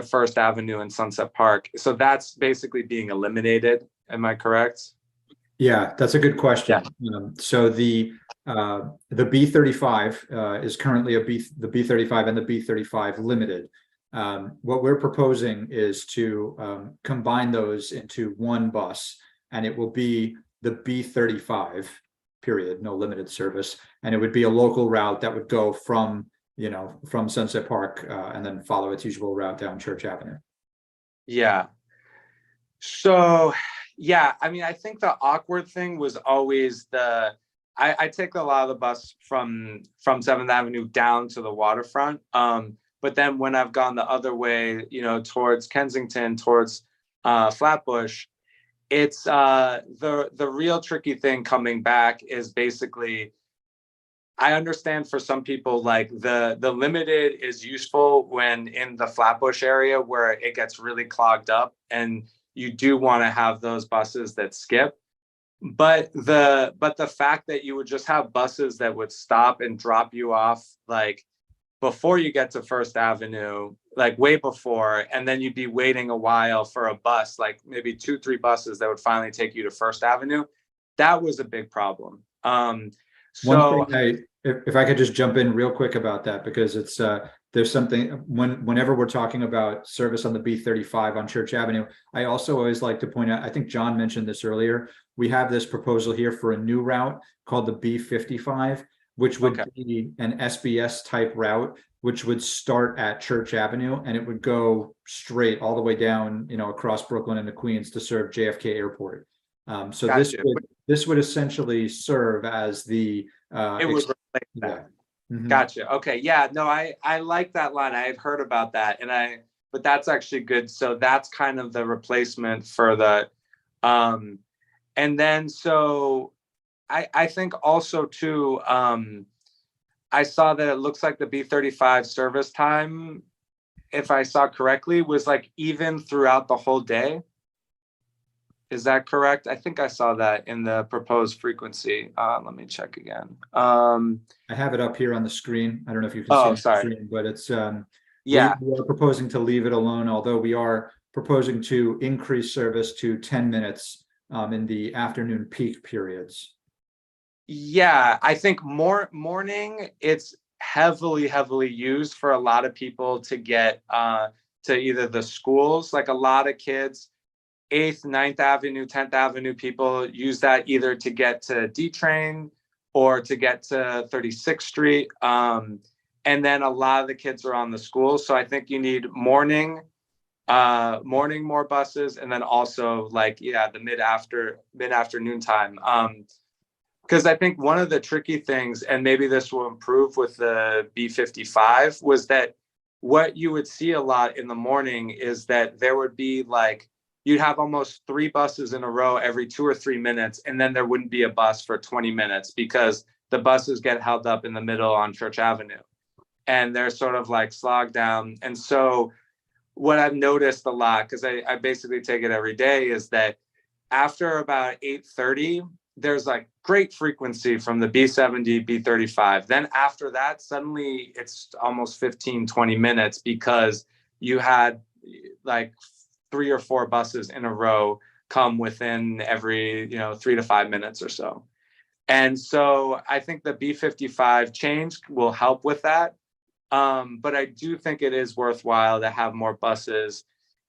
First Avenue and Sunset Park. So that's basically being eliminated. Am I correct? Yeah, that's a good question. So the B35 is currently the B35 and the B35 limited. What we're proposing is to combine those into one bus, and it will be the B35 period, no limited service, and it would be a local route that would go from Sunset Park and then follow its usual route down Church Avenue. Yeah. So, yeah, I mean, I think the awkward thing was always I take a lot of the bus from 7th Avenue down to the waterfront. But then when I've gone the other way, towards Kensington, towards Flatbush, it's the real tricky thing coming back is basically, I understand for some people, like the limited is useful when in the Flatbush area where it gets really clogged up, and you do want to have those buses that skip. But the fact that you would just have buses that would stop and drop you off like before you get to First Avenue, like way before, and then you'd be waiting a while for a bus, like maybe 2-3 buses that would finally take you to First Avenue, that was a big problem. So One thing if I could just jump in real quick about that, because it's there's something whenever we're talking about service on the B35 on Church Avenue, I also always like to point out, I think John mentioned this earlier, we have this proposal here for a new route called the B55, which would be an SBS type route, which would start at Church Avenue and it would go straight all the way down, across Brooklyn into Queens to serve JFK Airport. So Gotcha. this would essentially serve as the it would replace that. Mhm. Gotcha. Okay. Yeah. No, I like that line. I had heard about that, but that's actually good. So that's kind of the replacement for the, and then so I think also too, I saw that it looks like the B35 service time, if I saw correctly, was like even throughout the whole day. Is that correct? I think I saw that in the proposed frequency. Let me check again. I have it up here on the screen. I don't know if you can see Oh, the sorry. screen, but it's Yeah. we are proposing to leave it alone, although we are proposing to increase service to 10 minutes in the afternoon peak periods. Yeah, I think morning, it's heavily used for a lot of people to get to either the schools, like a lot of kids, 8th, 9th Avenue, 10th Avenue people use that either to get to D train or to get to 36th Street. And then a lot of the kids are on the schools. So I think you need morning more buses, and then also like, the mid-afternoon time. Because I think one of the tricky things, and maybe this will improve with the B55, was that what you would see a lot in the morning is that there would be like, you'd have almost 3 buses in a row every 2 or 3 minutes, and then there wouldn't be a bus for 20 minutes because the buses get held up in the middle on Church Avenue. And they're sort of like slogged down. And so what I've noticed a lot, because I basically take it every day, is that after about 8:30, there's like great frequency from the B70, B35. Then after that, suddenly it's almost 15-20 minutes because you had like 3 or 4 buses in a row come within every 3 to 5 minutes or so. And so I think the B55 change will help with that. But I do think it is worthwhile to have more buses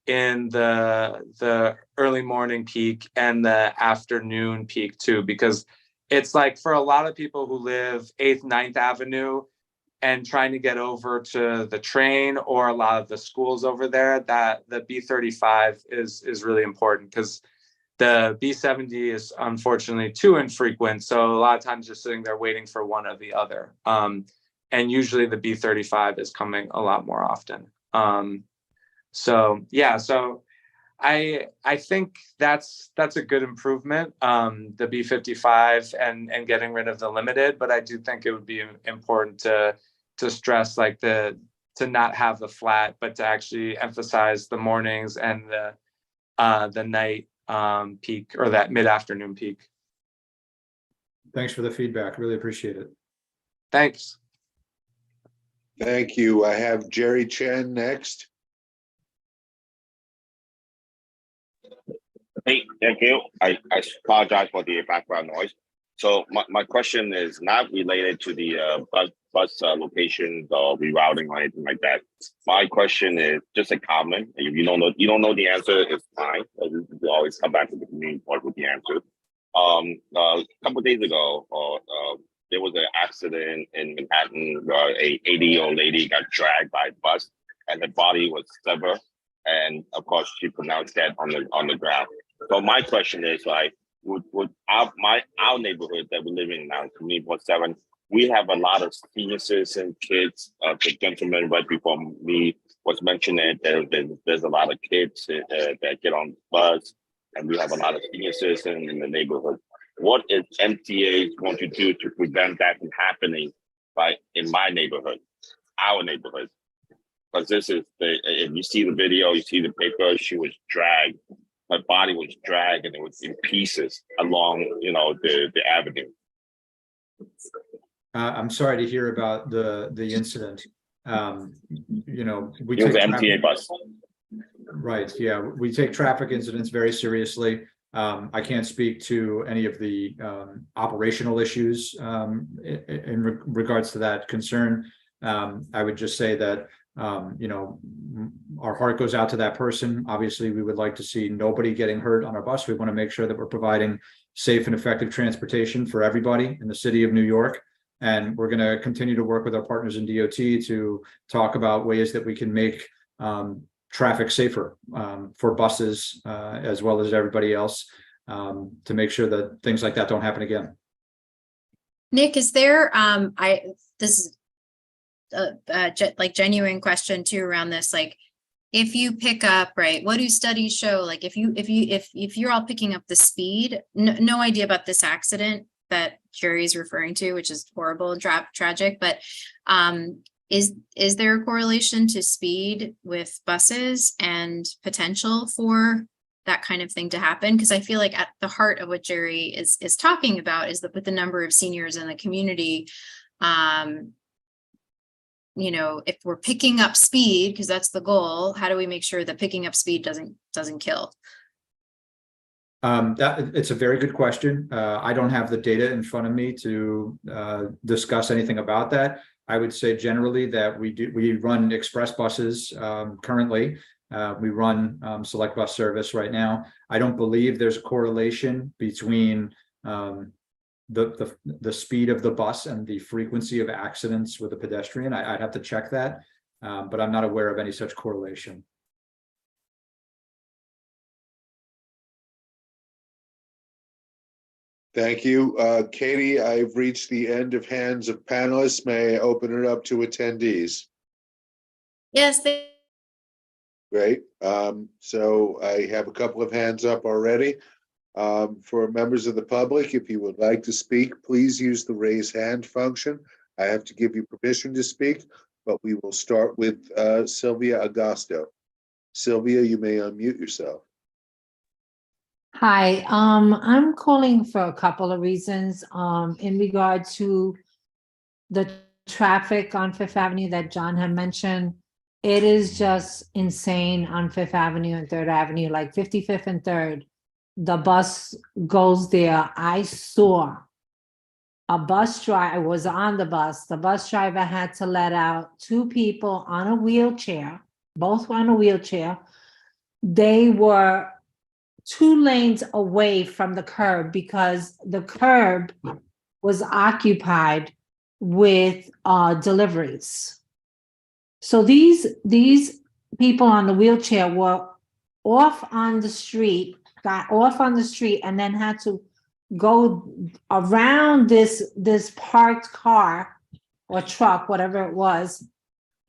in the early morning peak and the afternoon peak too, because it's like for a lot of people who live 8th, 9th Avenue and trying to get over to the train or a lot of the schools over there, that the B35 is really important because the B70 is unfortunately too infrequent. So a lot of times you're sitting there waiting for one or the other. And usually the B35 is coming a lot more often. So I think that's a good improvement, the B55 and getting rid of the limited, but I do think it would be important to stress like to not have the flat, but to actually emphasize the mornings and the night peak, or that mid-afternoon peak. Thanks for the feedback. Really appreciate it. Thanks. Thank you. I have Jerry Chen next. Hey, thank you. I apologize for the background noise. So my question is not related to the bus location or rerouting or anything like that. My question is just a comment. If you don't know the answer, it's fine. You always come back to the community board with the answer. A couple of days ago, there was an accident in Manhattan. A 80-year-old lady got dragged by a bus, and the body was severed, and of course she pronounced dead on the ground. So my question is, like, would our neighborhood that we live in now, Community Board 7, we have a lot of senior citizen kids. The gentleman right before me was mentioning there's a lot of kids that get on the bus, and we have a lot of senior citizens in the neighborhood. What is MTA going to do to prevent that from happening in my neighborhood, our neighborhood? Because this is if you see the video, you see the paper, she was dragged. Her body was dragged and it was in pieces along, the avenue. I'm sorry to hear about the incident. We It was an MTA bus. Right. Yeah, we take traffic incidents very seriously. I can't speak to any of the operational issues in regards to that concern. I would just say that our heart goes out to that person. Obviously, we would like to see nobody getting hurt on our bus. We want to make sure that we're providing safe and effective transportation for everybody in the city of New York. And we're going to continue to work with our partners in DOT to talk about ways that we can make traffic safer for buses as well as everybody else, to make sure that things like that don't happen again. Nick, is there, this is like genuine question too around this, like if you pick up, right, what do studies show, like if you're all picking up the speed, no idea about this accident that Jerry's referring to, which is horrible and tragic, but is there a correlation to speed with buses and potential for that kind of thing to happen? Because I feel like at the heart of what Jerry is talking about is that with the number of seniors in the community, if we're picking up speed, because that's the goal, how do we make sure that picking up speed doesn't kill? It's a very good question. I don't have the data in front of me to discuss anything about that. I would say generally that we run express buses currently. We run select bus service right now. I don't believe there's a correlation between the speed of the bus and the frequency of accidents with a pedestrian. I'd have to check that, but I'm not aware of any such correlation. Thank you. Katie, I've reached the end of hands of panelists. May I open it up to attendees? Yes. Great. So I have a couple of hands up already. For members of the public, if you would like to speak, please use the raise hand function. I have to give you permission to speak, but we will start with Sylvia Agosto. Sylvia, you may unmute yourself. Hi, I'm calling for a couple of reasons in regard to the traffic on Fifth Avenue that John had mentioned. It is just insane on Fifth Avenue and Third Avenue, like 55th and 3rd. The bus goes there. I saw a bus driver, I was on the bus. The bus driver had to let out 2 people on a wheelchair, both on a wheelchair. They were 2 lanes away from the curb because the curb was occupied with deliveries. So these people on the wheelchair were off on the street, got off on the street, and then had to go around this parked car or truck, whatever it was,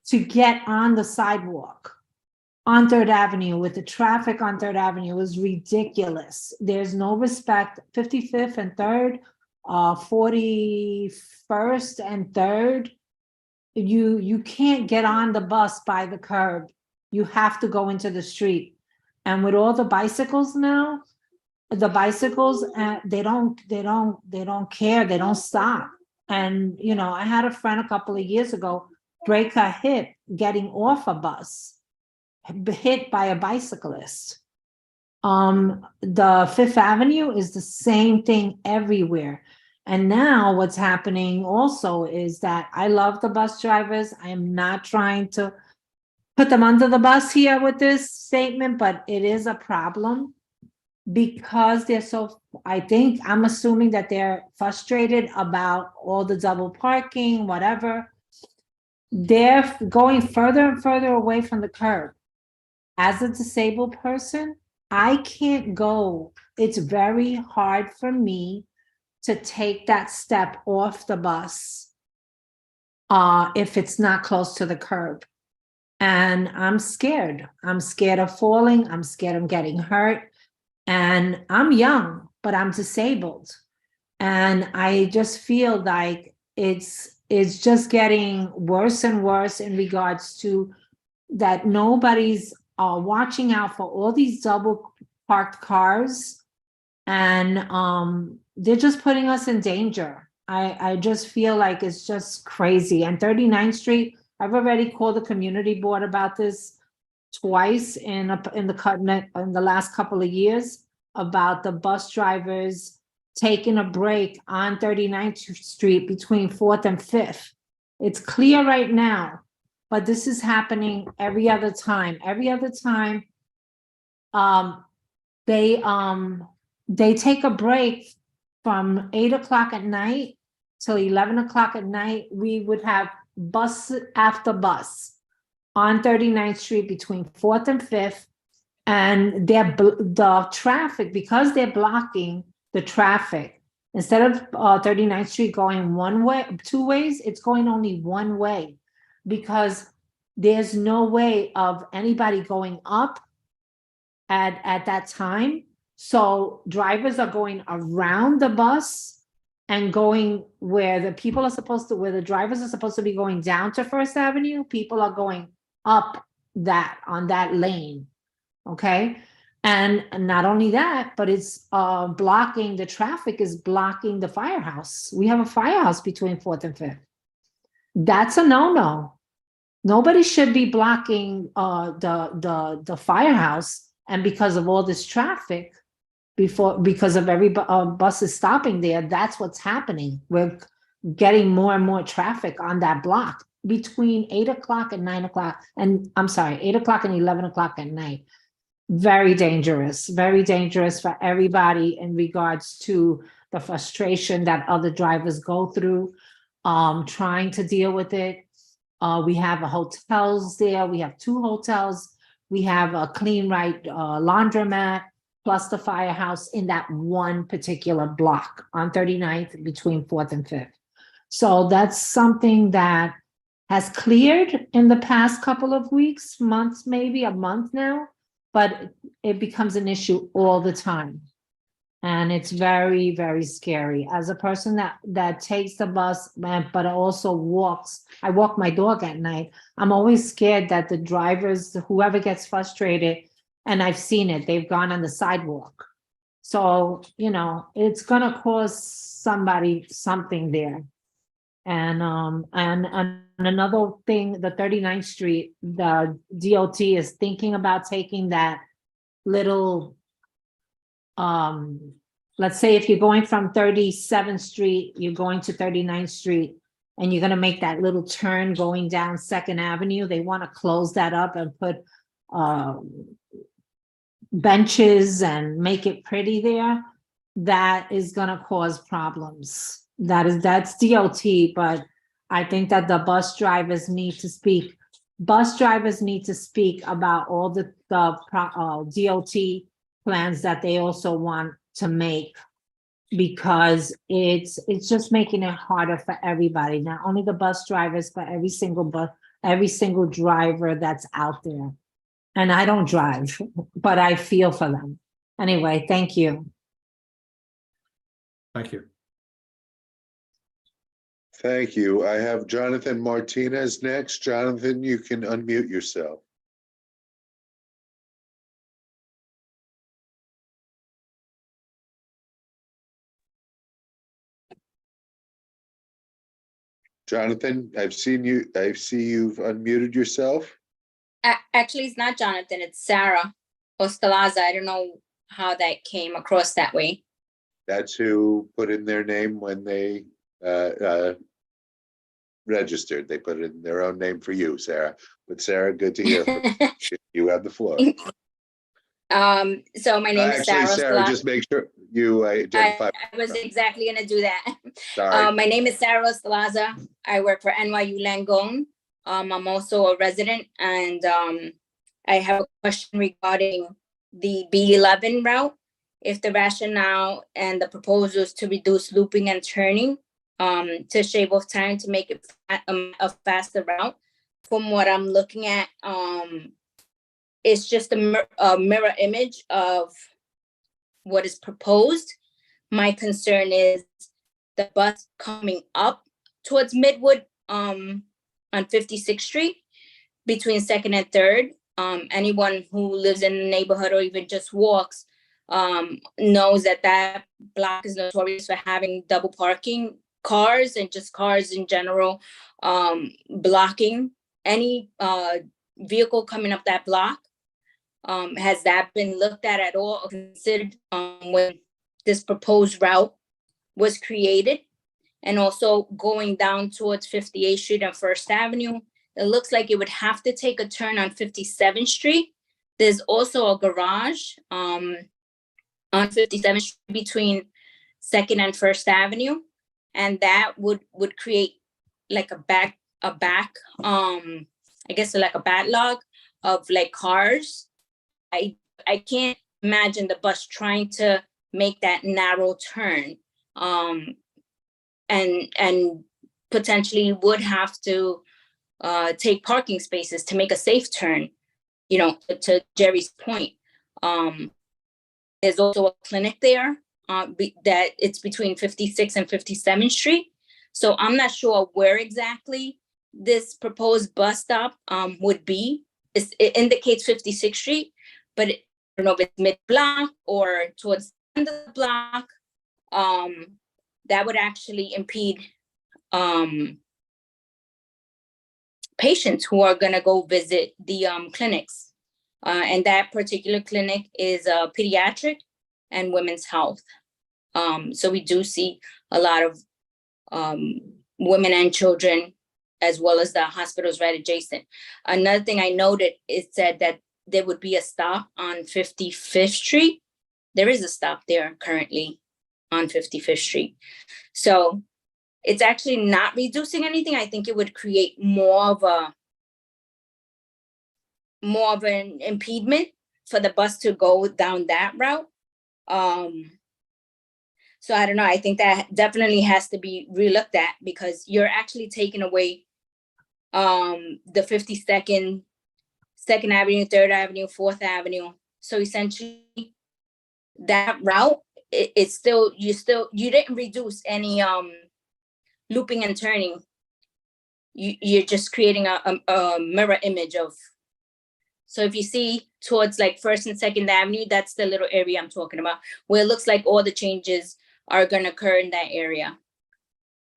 to get on the sidewalk. on Third Avenue with the traffic on Third Avenue was ridiculous. There's no respect. 55th and 3rd, 41st and 3rd. You can't get on the bus by the curb. You have to go into the street. And with all the bicycles now, the bicycles, they don't care. They don't stop. And, you know, I had a friend a couple of years ago break her hip getting off a bus, hit by a bicyclist. The Fifth Avenue is the same thing everywhere. And now what's happening also is that I love the bus drivers. I am not trying to put them under the bus here with this statement, but it is a problem because they're so, I'm assuming that they're frustrated about all the double parking, whatever. They're going further and further away from the curb. As a disabled person, I can't go. It's very hard for me to take that step off the bus if it's not close to the curb. And I'm scared. I'm scared of falling. I'm scared of getting hurt. And I'm young, but I'm disabled. And I just feel like it's just getting worse and worse in regards to that nobody's watching out for all these double parked cars. And they're just putting us in danger. I just feel like it's just crazy. And 39th Street, I've already called the community board about this twice in the last couple of years about the bus drivers taking a break on 39th Street between 4th and 5th. It's clear right now, but this is happening every other time. Every other time, they take a break from 8 o'clock at night till 11 o'clock at night. We would have bus after bus on 39th Street between 4th and 5th. And the traffic, because they're blocking the traffic, instead of 39th Street going one way, two ways, it's going only one way because there's no way of anybody going up at that time. So drivers are going around the bus and going where the drivers are supposed to be going down to First Avenue. People are going up on that lane. Okay. And not only that, but it's blocking, the traffic is blocking the firehouse. We have a firehouse between 4th and 5th. That's a no-no. Nobody should be blocking the firehouse. And because of all this traffic, because of every buses stopping there, that's what's happening. We're getting more and more traffic on that block between 8 o'clock and 9 o'clock. And I'm sorry, 8 o'clock and 11 o'clock at night. Very dangerous for everybody in regards to the frustration that other drivers go through, trying to deal with it. We have hotels there. We have 2 hotels. We have a Clean Right laundromat, plus the firehouse in that one particular block on 39th between 4th and 5th. So that's something that has cleared in the past couple of weeks, months, maybe a month now, but it becomes an issue all the time. And it's very, very scary. As a person that takes the bus, but also I walk my dog at night. I'm always scared that the drivers, whoever gets frustrated, and I've seen it, they've gone on the sidewalk. So, you know, it's gonna cause somebody something there. And another thing, the 39th Street, the DOT is thinking about taking that little, let's say if you're going from 37th Street, you're going to 39th Street, and you're gonna make that little turn going down 2nd Avenue, they wanna close that up and put benches and make it pretty there. That is gonna cause problems. That's DOT, but I think that the bus drivers need to speak. Bus drivers need to speak about all the DOT plans that they also want to make, because it's just making it harder for everybody, not only the bus drivers, but every single driver that's out there. And I don't drive, but I feel for them. Anyway, thank you. Thank you. Thank you. I have Jonathan Martinez next. Jonathan, you can unmute yourself. Jonathan, I see you've unmuted yourself. Actually, it's not Jonathan, it's Sarah Ostalaza. I don't know how that came across that way. That's who put in their name when they registered. They put in their own name for you, Sarah. But Sarah, good to hear from you. You have the floor. So my name is Sarah. Actually, Sarah, Ostalaza. just make sure you identify. I was exactly gonna do that. Sorry. My name is Sarah Ostalaza. I work for NYU Langone. I'm also a resident, and I have a question regarding the B11 route. If the rationale and the proposals to reduce looping and turning, to shave off time to make it a faster route. From what I'm looking at, it's just a mirror image of what is proposed. My concern is the bus coming up towards Midwood on 56th Street between 2nd and 3rd. Anyone who lives in the neighborhood or even just walks knows that that block is notorious for having double parking cars and just cars in general, blocking any vehicle coming up that block. Has that been looked at all or considered when this proposed route was created? And also going down towards 58th Street and First Avenue, it looks like it would have to take a turn on 57th Street. There's also a garage on 57th Street between 2nd and First Avenue. And that would create like a back, I guess like a backlog of like cars. I can't imagine the bus trying to make that narrow turn, and potentially would have to take parking spaces to make a safe turn. You know, to Jerry's point, there's also a clinic there that it's between 56th and 57th Street. So I'm not sure where exactly this proposed bus stop would be. It indicates 56th Street, but I don't know if it's mid-block or towards the end of the block. That would actually impede patients who are gonna go visit the clinics. And that particular clinic is pediatric and women's health. So we do see a lot of women and children, as well as the hospitals right adjacent. Another thing I noted is said that there would be a stop on 55th Street. There is a stop there currently on 55th Street. So it's actually not reducing anything. I think it would create more of an impediment for the bus to go down that route. So I don't know. I think that definitely has to be relooked at, because you're actually taking away the 52nd, 2nd Avenue, 3rd Avenue, 4th Avenue. So essentially that route, it's still, you didn't reduce any looping and turning. You're just creating a mirror image of. So if you see towards like 1st and 2nd Avenue, that's the little area I'm talking about, where it looks like all the changes are going to occur in that area.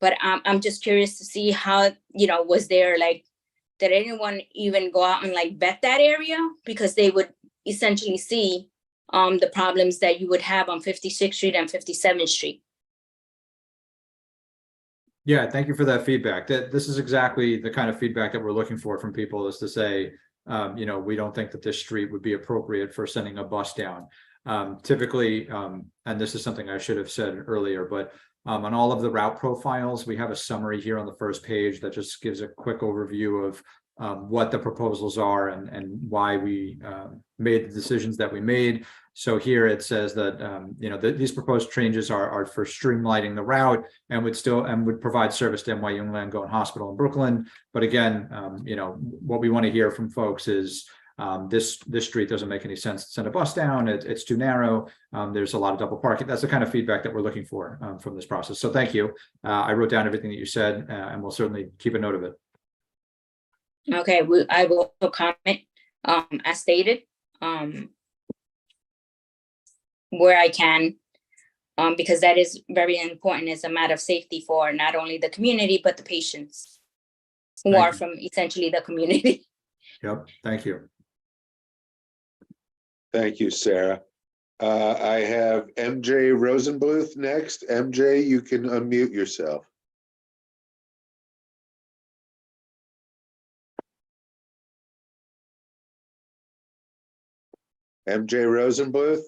But I'm just curious to see how, was there like, did anyone even go out and like vet that area? Because they would essentially see the problems that you would have on 56th Street and 57th Street. Yeah, thank you for that feedback. This is exactly the kind of feedback that we're looking for from people, is to say, we don't think that this street would be appropriate for sending a bus down. Typically, and this is something I should have said earlier, but on all of the route profiles, we have a summary here on the first page that just gives a quick overview of what the proposals are and why we made the decisions that we made. So here it says that these proposed changes are for streamlining the route and would provide service to NYU Langone Hospital in Brooklyn. But again, what we want to hear from folks is this street doesn't make any sense to send a bus down. It's too narrow. There's a lot of double parking. That's the kind of feedback that we're looking for from this process. So thank you. I wrote down everything that you said, and we'll certainly keep a note of it. Okay, I will also comment as stated where I can, because that is very important. It's a matter of safety for not only the community, but the patients who Thank are you. from essentially the community. Yep, thank you. Thank you, Sarah. I have MJ Rosenbluth next. MJ, you can unmute yourself. MJ Rosenbluth?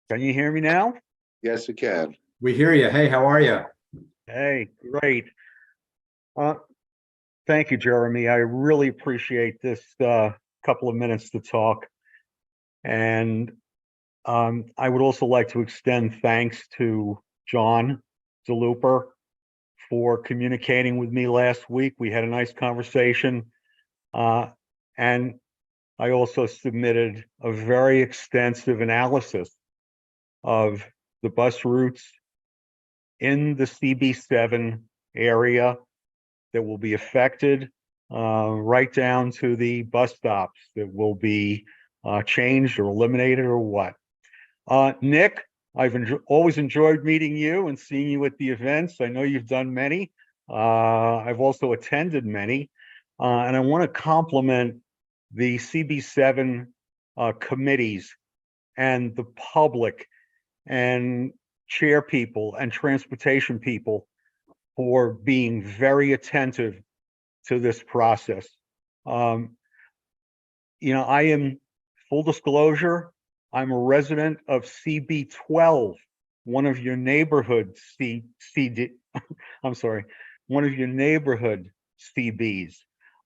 Can you hear me now? Yes, we can. We hear you. Hey, how are you? Hey, great. Thank you, Jeremy. I really appreciate this couple of minutes to talk. And I would also like to extend thanks to John DeLuper for communicating with me last week. We had a nice conversation. And I also submitted a very extensive analysis of the bus routes in the CB7 area that will be affected, right down to the bus stops that will be changed or eliminated or what. Nick, I've always enjoyed meeting you and seeing you at the events. I know you've done many. I've also attended many. And I want to compliment the CB7 committees and the public and chair people and transportation people for being very attentive to this process. You know, I am, full disclosure, I'm a resident of CB12, one of your neighborhood one of your neighborhood CBs.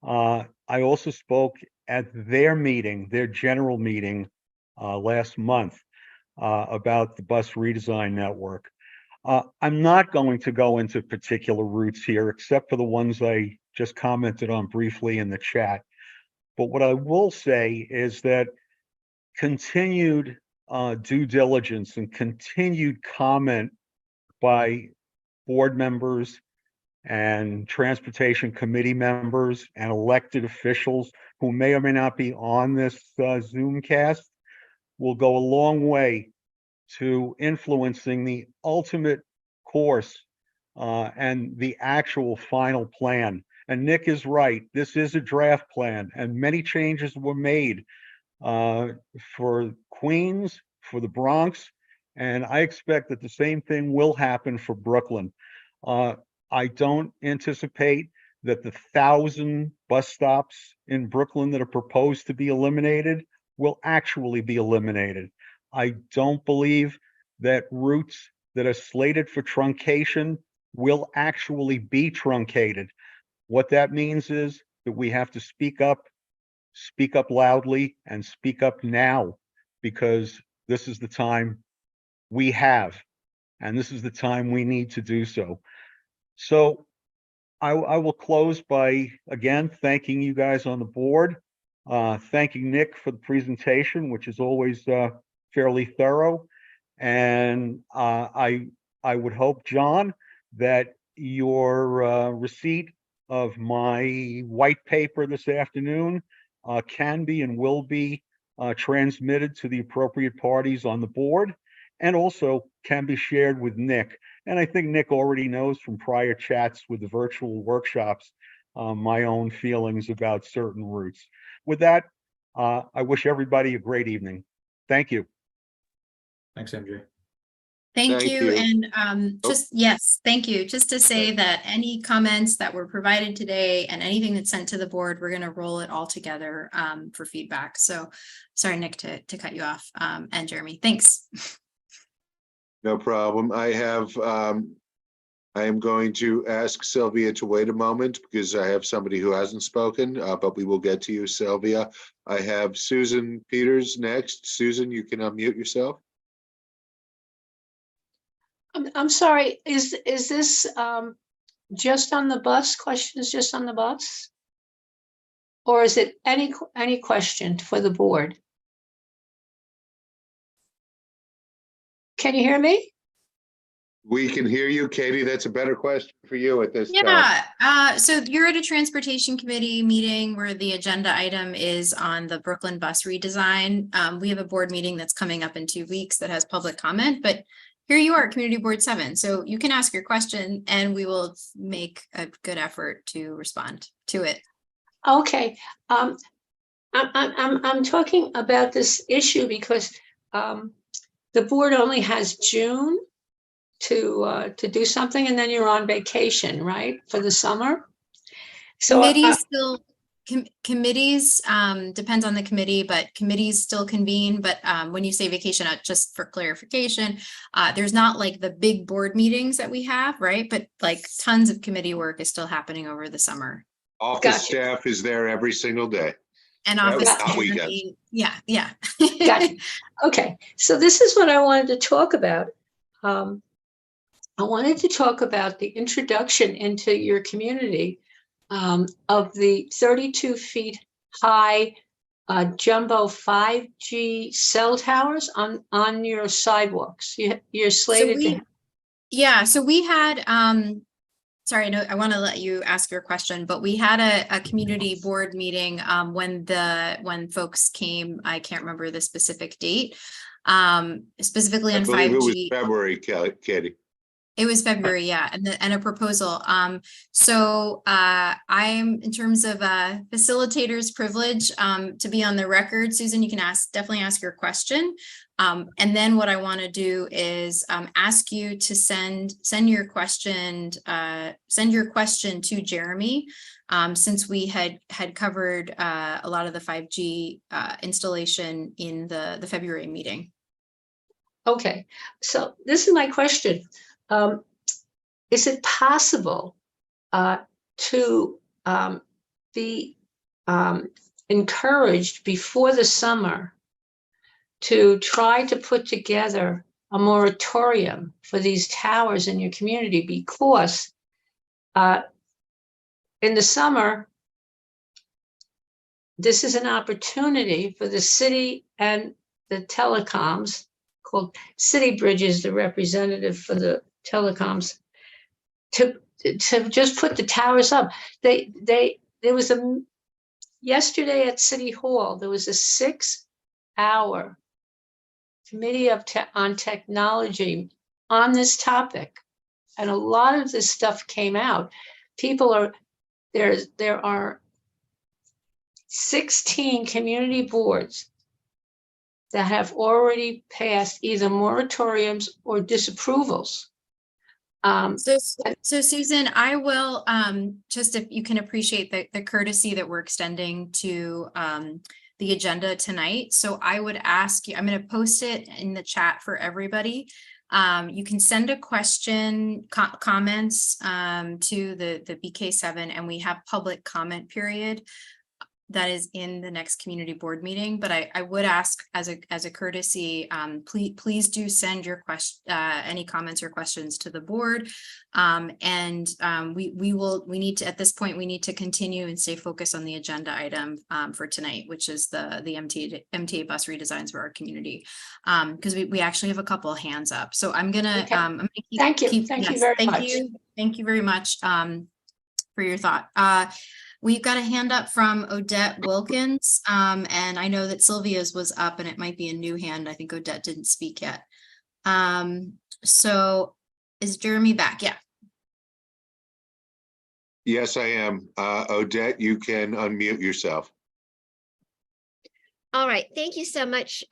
I also spoke at their meeting, their general meeting last month about the bus redesign network. I'm not going to go into particular routes here, except for the ones I just commented on briefly in the chat. But what I will say is that continued due diligence and continued comment by board members and transportation committee members and elected officials who may or may not be on this Zoom cast will go a long way to influencing the ultimate course and the actual final plan. And Nick is right, this is a draft plan and many changes were made for Queens, for the Bronx, and I expect that the same thing will happen for Brooklyn. I don't anticipate that the 1,000 bus stops in Brooklyn that are proposed to be eliminated will actually be eliminated. I don't believe that routes that are slated for truncation will actually be truncated. What that means is that we have to speak up loudly, and speak up now, because this is the time we have, and this is the time we need to do so. So I will close by, again, thanking you guys on the board, thanking Nick for the presentation, which is always fairly thorough. And I would hope, John, that your receipt of my white paper this afternoon can be and will be transmitted to the appropriate parties on the board, and also can be shared with Nick. And I think Nick already knows from prior chats with the virtual workshops my own feelings about certain routes. With that, I wish everybody a great evening. Thank you. Thanks, MJ. Thank Thank you. you. And yes, thank you. Just to say that any comments that were provided today and anything that's sent to the board, we're going to roll it all together for feedback. So sorry, Nick, to cut you off, and Jeremy, thanks. No problem. I am going to ask Sylvia to wait a moment because I have somebody who hasn't spoken, but we will get to you, Sylvia. I have Susan Peters next. Susan, you can unmute yourself. I'm sorry, is this just on the bus? Question is just on the bus? or is it any question for the board? Can you hear me? We can hear you, Katie. That's a better question for you at this time. Yeah, so you're at a transportation committee meeting where the agenda item is on the Brooklyn bus redesign. We have a board meeting that's coming up in 2 weeks that has public comment, but here you are at Community Board 7. So you can ask your question and we will make a good effort to respond to it. Okay, I'm talking about this issue because the board only has June to do something, and then you're on vacation, right, for the summer? So Committees still, committees, depends on the committee, but committees still convene. But when you say vacation, just for clarification, there's not like the big board meetings that we have, right? But like tons of committee work is still happening over the summer. Office Gotcha. staff is there every single day. And Yeah, office, not weekends. yeah. Gotcha. Okay, so this is what I wanted to talk about. I wanted to talk about the introduction into your community of the 32 feet high jumbo 5G cell towers on your sidewalks. You're slated to. Yeah, so we had, sorry, no, I want to let you ask your question, but we had a community board meeting when folks came. I can't remember the specific date, specifically on 5G. I believe it was February, Katie. It was February, yeah, and a proposal. So I'm, in terms of facilitator's privilege, to be on the record. Susan, you can definitely ask your question. And then what I want to do is ask you to send your question to Jeremy, since we had covered a lot of the 5G installation in the February meeting. Okay, so this is my question. Is it possible to be encouraged before the summer to try to put together a moratorium for these towers in your community? Because in the summer, this is an opportunity for the city and the telecoms, called City Bridges, the representative for the telecoms, to just put the towers up. There was yesterday at City Hall, there was a 6-hour committee on technology on this topic. And a lot of this stuff came out. There are 16 community boards that have already passed either moratoriums or disapprovals. So Susan, I will, just if you can appreciate the courtesy that we're extending to the agenda tonight. So I would ask you, I'm going to post it in the chat for everybody. You can send a question, comments to the BK7, and we have public comment period that is in the next community board meeting. But I would ask as a courtesy, please do send your any comments or questions to the board. And we need to, at this point, we need to continue and stay focused on the agenda item for tonight, which is the MTA bus redesigns for our community. Because we actually have a couple of hands up. So I'm gonna, Okay. I'm gonna Thank you very much. Thank you very much for your thought. We've got a hand up from Odette Wilkins, and I know that Sylvia's was up and it might be a new hand. I think Odette didn't speak yet. So is Jeremy back? Yeah. Yes, I am. Odette, you can unmute yourself. All right. Thank you so much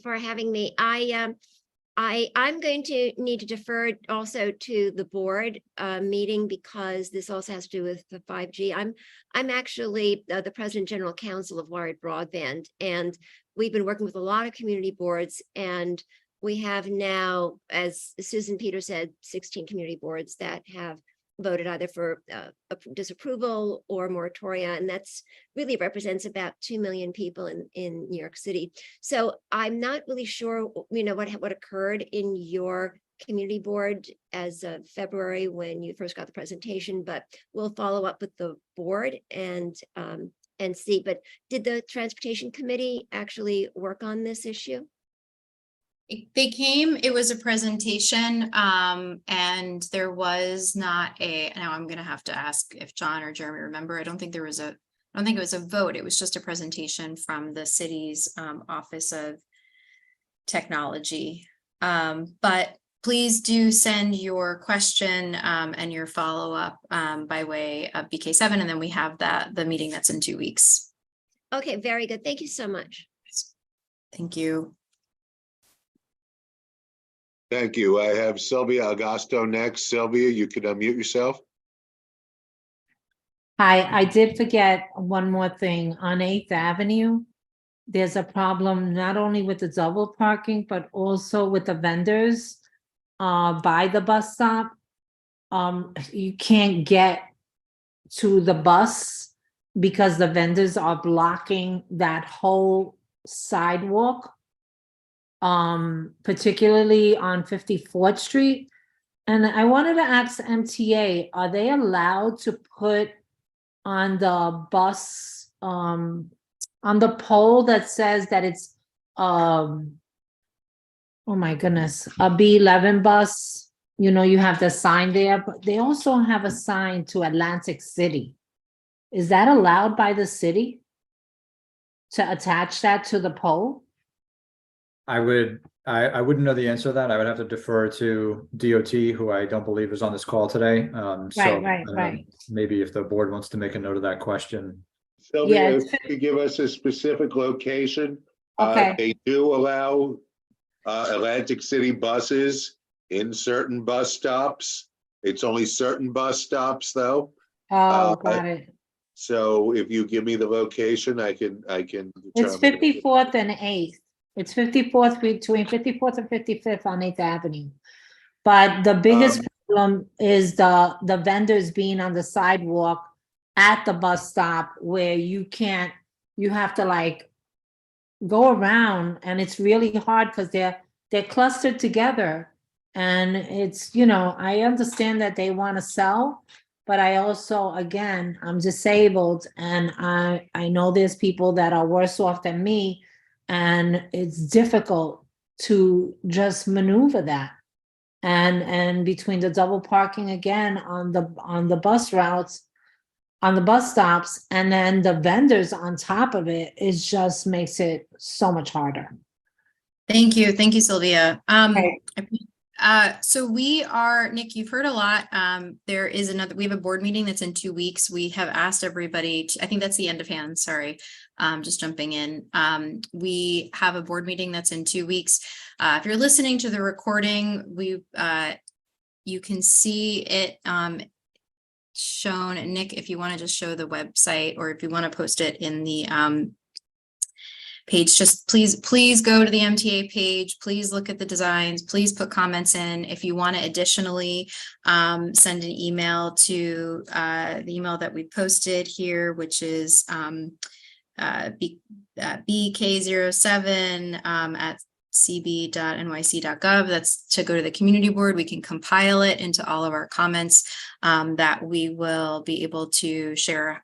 for having me. I'm going to need to defer also to the board meeting because this also has to do with the 5G. I'm actually the President General Counsel of Wired Broadband, and we've been working with a lot of community boards, and we have now, as Susan Peter said, 16 community boards that have voted either for disapproval or moratoria, and that's really represents about 2 million people in New York City. So I'm not really sure, what occurred in your community board as of February when you first got the presentation, but we'll follow up with the board and and see, but did the Transportation Committee actually work on this issue? They came, it was a presentation, and there was not now I'm gonna have to ask if John or Jeremy remember. I don't think it was a vote. It was just a presentation from the city's Office of Technology. But please do send your question and your follow-up by way of BK7, and then we have the meeting that's in 2 weeks. Okay, very good. Thank you so much. Thank you. Thank you. I have Sylvia Augusto next. Sylvia, you can unmute yourself. Hi, I did forget one more thing. On 8th Avenue, there's a problem not only with the double parking, but also with the vendors by the bus stop. You can't get to the bus because the vendors are blocking that whole sidewalk, particularly on 54th Street. And I wanted to ask MTA, are they allowed to put on the bus, on the pole that says that it's, oh my goodness, a B11 bus? You know, you have the sign there, but they also have a sign to Atlantic City. Is that allowed by the city to attach that to the pole? I wouldn't know the answer to that. I would have to defer to DOT, who I don't believe is on this call today. Right. Maybe if the board wants to make a note of that question. Sylvia, if you could give us a specific location. Okay. They do allow Atlantic City buses in certain bus stops. It's only certain bus stops, though. Oh, got it. So if you give me the location, I can It's determine. 54th and 8th. It's 54th between 54th and 55th on 8th Avenue. But the biggest problem is the vendors being on the sidewalk at the bus stop where you have to like go around, and it's really hard because they're clustered together. And it's, you know, I understand that they want to sell, but I also, again, I'm disabled, and I know there's people that are worse off than me, and it's difficult to just maneuver that. And between the double parking again on the bus routes, on the bus stops, and then the vendors on top of it, it just makes it so much harder. Thank you, Sylvia. Okay. So we are, Nick, you've heard a lot. We have a board meeting that's in 2 weeks. We have asked everybody I think that's the end of hands, sorry. Just jumping in. We have a board meeting that's in 2 weeks. If you're listening to the recording, you can see it shown. Nick, if you want to just show the website, or if you want to post it in the page, just please go to the MTA page, please look at the designs, please put comments in. If you want to additionally send an email to the email that we posted here, which is BK07 at cb.nyc.gov. That's to go to the community board. We can compile it into all of our comments that we will be able to share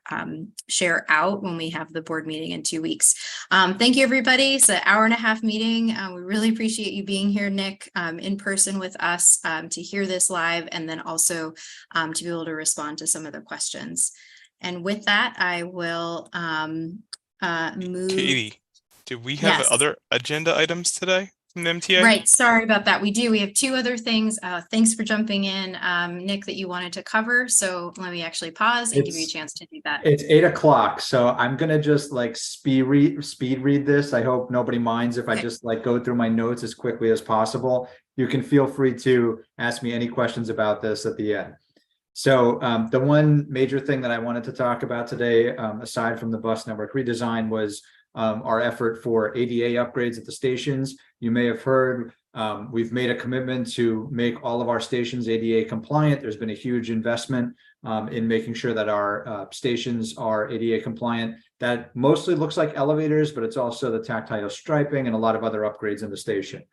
out when we have the board meeting in 2 weeks. Thank you, everybody. It's an hour-and-a-half meeting. We really appreciate you being here, Nick, in person with us to hear this live, and then also to be able to respond to some of the questions. And with that, I will move. Katie, do we have other agenda items today from the MTA? Right, sorry about that. We do. We have 2 other things. Thanks for jumping in, Nick, that you wanted to cover. So let me actually pause and give you a chance to do that. It's 8 o'clock, so I'm gonna just like speed read this. I hope nobody minds if I just like go through my notes as quickly as possible. You can feel free to ask me any questions about this at the end. So the one major thing that I wanted to talk about today, aside from the bus network redesign, was our effort for ADA upgrades at the stations. You may have heard we've made a commitment to make all of our stations ADA compliant. There's been a huge investment in making sure that our stations are ADA compliant. That mostly looks like elevators, but it's also the tactile striping and a lot of other upgrades in the station.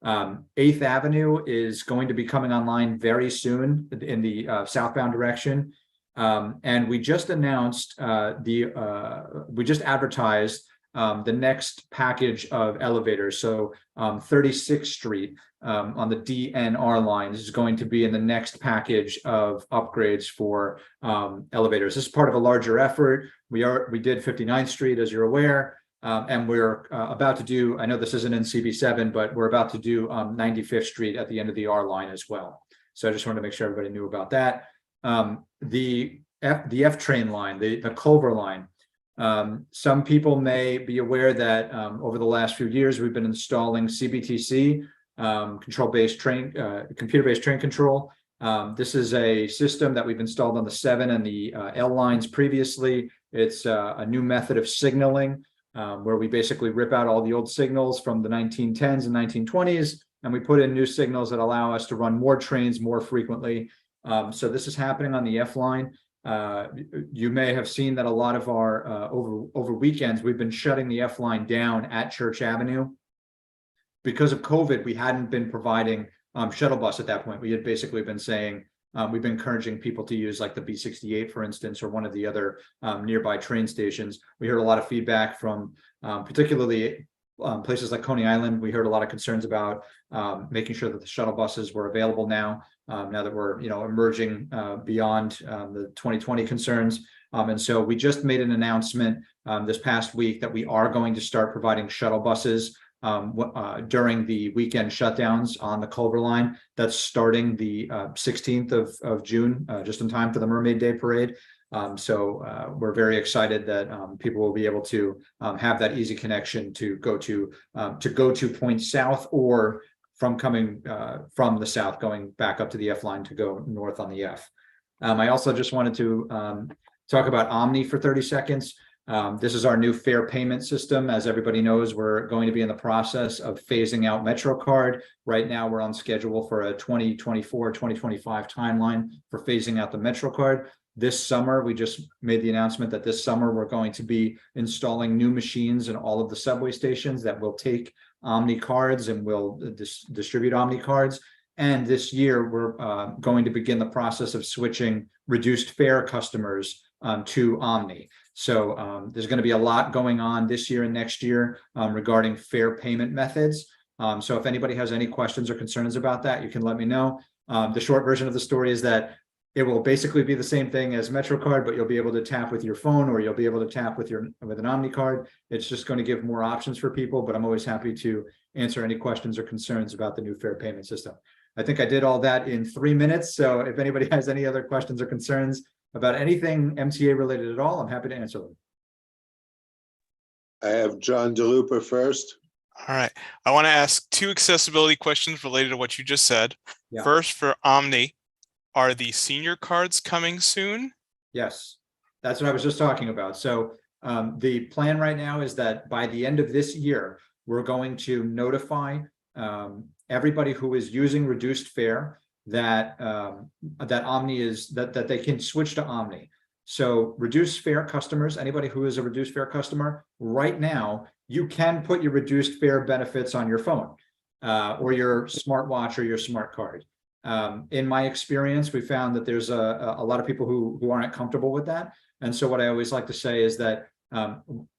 8th Avenue is going to be coming online very soon in the southbound direction. And we just announced we just advertised the next package of elevators. So 36th Street on the DNR line is going to be in the next package of upgrades for elevators. This is part of a larger effort. We did 59th Street, as you're aware, and we're about to do, I know this isn't in CB7, but we're about to do 95th Street at the end of the R line as well. So I just wanted to make sure everybody knew about that. The F train line, the Culver line. Some people may be aware that over the last few years, we've been installing CBTC, computer-based train control. This is a system that we've installed on the 7 and the L lines previously. It's a new method of signaling where we basically rip out all the old signals from the 1910s and 1920s, and we put in new signals that allow us to run more trains more frequently. So this is happening on the F line. You may have seen that a lot of our over weekends, we've been shutting the F line down at Church Avenue. Because of COVID, we hadn't been providing shuttle bus at that point. We had basically been saying, we've been encouraging people to use like the B68, for instance, or one of the other nearby train stations. We heard a lot of feedback from particularly places like Coney Island. We heard a lot of concerns about making sure that the shuttle buses were available now that we're emerging beyond the 2020 concerns. And so we just made an announcement this past week that we are going to start providing shuttle buses during the weekend shutdowns on the Culver line. That's starting the 16th of June, just in time for the Mermaid Day Parade. So we're very excited that people will be able to have that easy connection to go to points south, or from coming from the south, going back up to the F line to go north on the F. I also just wanted to talk about Omni for 30 seconds. This is our new fare payment system. As everybody knows, we're going to be in the process of phasing out MetroCard. Right now, we're on schedule for a 2024-2025 timeline for phasing out the MetroCard. This summer, we just made the announcement that this summer we're going to be installing new machines in all of the subway stations that will take Omni cards and will distribute Omni cards. And this year, we're going to begin the process of switching reduced fare customers to Omni. So there's going to be a lot going on this year and next year regarding fare payment methods. So if anybody has any questions or concerns about that, you can let me know. The short version of the story is that it will basically be the same thing as MetroCard, but you'll be able to tap with your phone, or you'll be able to tap with an Omni card. It's just going to give more options for people, but I'm always happy to answer any questions or concerns about the new fare payment system. I think I did all that in 3 minutes. So if anybody has any other questions or concerns about anything MTA related at all, I'm happy to answer them. I have John DeLupa first. All right. I want to ask 2 accessibility questions related to what you just said. Yeah. First, for Omni, are the senior cards coming soon? Yes, that's what I was just talking about. So the plan right now is that by the end of this year, we're going to notify everybody who is using reduced fare that that Omni is that they can switch to Omni. So reduced fare customers, anybody who is a reduced fare customer, right now, you can put your reduced fare benefits on your phone or your smartwatch or your smart card. In my experience, we found that there's a lot of people who aren't comfortable with that. And so what I always like to say is that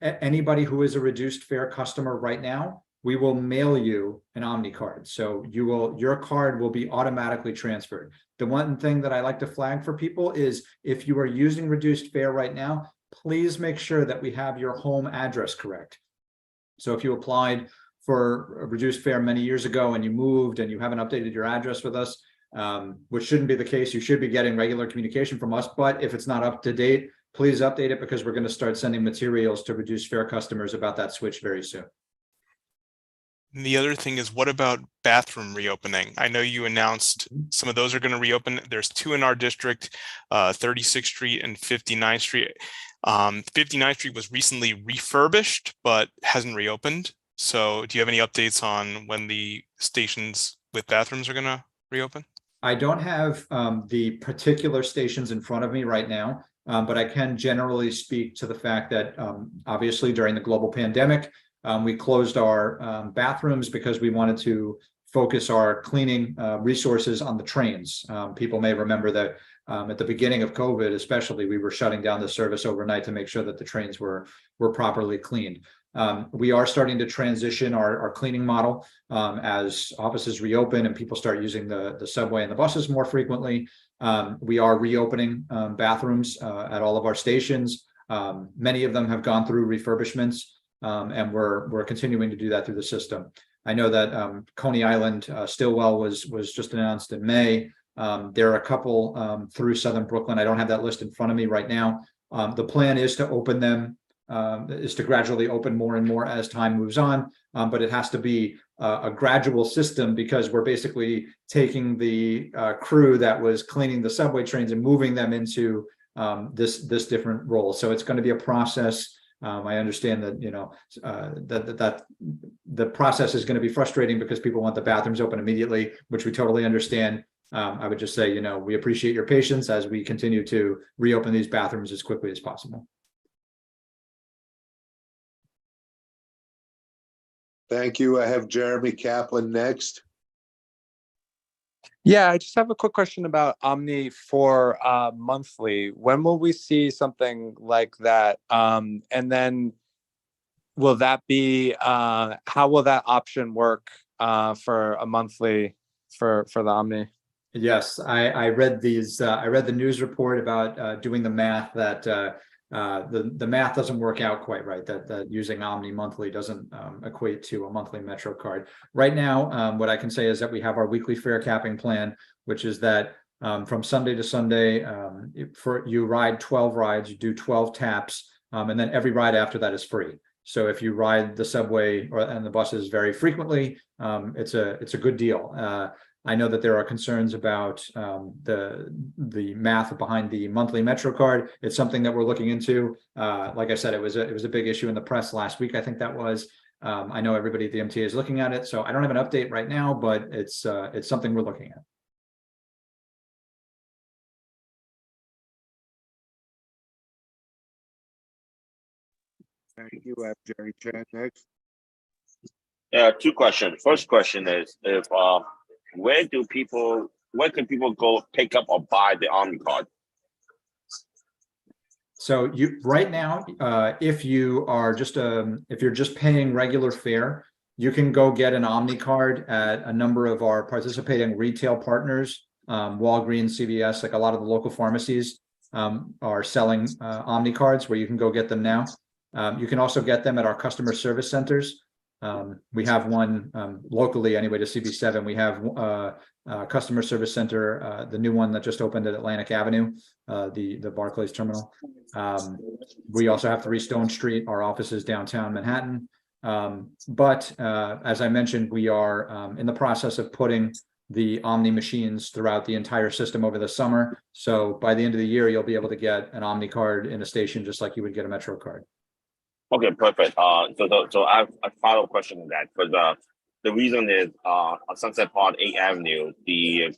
anybody who is a reduced fare customer right now, we will mail you an Omni card. So your card will be automatically transferred. The one thing that I like to flag for people is if you are using reduced fare right now, please make sure that we have your home address correct. So if you applied for a reduced fare many years ago and you moved and you haven't updated your address with us, which shouldn't be the case, you should be getting regular communication from us. But if it's not up to date, please update it, because we're going to start sending materials to reduced fare customers about that switch very soon. And the other thing is, what about bathroom reopening? I know you announced some of those are going to reopen. There's 2 in our district, 36th Street and 59th Street. 59th Street was recently refurbished, but hasn't reopened. So do you have any updates on when the stations with bathrooms are going to reopen? I don't have the particular stations in front of me right now, but I can generally speak to the fact that obviously during the global pandemic, we closed our bathrooms because we wanted to focus our cleaning resources on the trains. People may remember that at the beginning of COVID, especially, we were shutting down the service overnight to make sure that the trains were properly cleaned. We are starting to transition our cleaning model as offices reopen and people start using the subway and the buses more frequently. We are reopening bathrooms at all of our stations. Many of them have gone through refurbishments, and we're continuing to do that through the system. I know that Coney Island, Stillwell was just announced in May. There are a couple through Southern Brooklyn. I don't have that list in front of me right now. The plan is to open them, is to gradually open more and more as time moves on, but it has to be a gradual system because we're basically taking the crew that was cleaning the subway trains and moving them into this different role. So it's going to be a process. I understand that, you know, that the process is going to be frustrating because people want the bathrooms open immediately, which we totally understand. I would just say, you know, we appreciate your patience as we continue to reopen these bathrooms as quickly as possible. Thank you. I have Jeremy Kaplan next. Yeah, I just have a quick question about Omni for monthly. When will we see something like that? And then will that be, how will that option work for a monthly for the Omni? Yes, I read these. I read the news report about doing the math that the math doesn't work out quite right. That using Omni monthly doesn't equate to a monthly Metro card. Right now, what I can say is that we have our weekly fare capping plan, which is that from Sunday to Sunday, you ride 12 rides, you do 12 taps, and then every ride after that is free. So if you ride the subway and the buses very frequently, it's a good deal. I know that there are concerns about the math behind the monthly Metro card. It's something that we're looking into. Like I said, it was a big issue in the press last week. I think that was. I know everybody at the MTA is looking at it, so I don't have an update right now, but it's something we're looking at. Thank you. I have Jerry Chan next. Yeah, two questions. First question is if where can people go pick up or buy the Omni card? So right now, if you're just paying regular fare, you can go get an Omni card at a number of our participating retail partners. Walgreens, CVS, like a lot of the local pharmacies are selling Omni cards where you can go get them now. You can also get them at our customer service centers. We have one locally anyway to CB7. We have a customer service center, the new one that just opened at Atlantic Avenue, the Barclays terminal. We also have 3 Stone Street, our offices downtown Manhattan. But as I mentioned, we are in the process of putting the Omni machines throughout the entire system over the summer. So by the end of the year, you'll be able to get an Omni card in a station just like you would get a Metro card. Okay, perfect. So I have a follow-up question on that because the reason is on Sunset Park 8th Avenue, the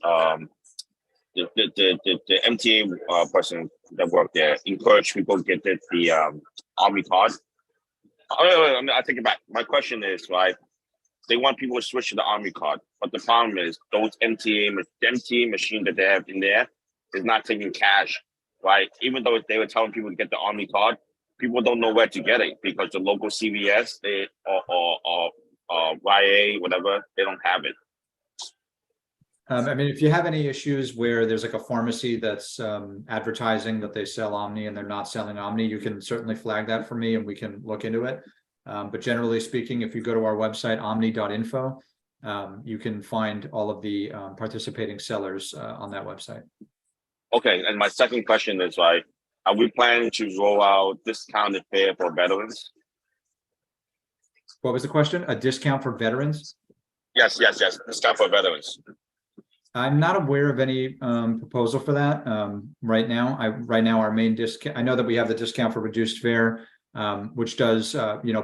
MTA person that worked there encouraged people to get the Omni card. I take it back. My question is, right, they want people to switch to the Omni card, but the problem is those MTA machine that they have in there is not taking cash, right? Even though they were telling people to get the Omni card, people don't know where to get it because the local CVS or YA, whatever, they don't have it. I mean, if you have any issues where there's like a pharmacy that's advertising that they sell Omni and they're not selling Omni, you can certainly flag that for me and we can look into it. But generally speaking, if you go to our website, omni.info, you can find all of the participating sellers on that website. Okay, and my second question is, like, are we planning to roll out discounted fare for veterans? What was the question? A discount for veterans? Yes, discount for veterans. I'm not aware of any proposal for that right now. Our main discount, I know that we have the discount for reduced fare, which does,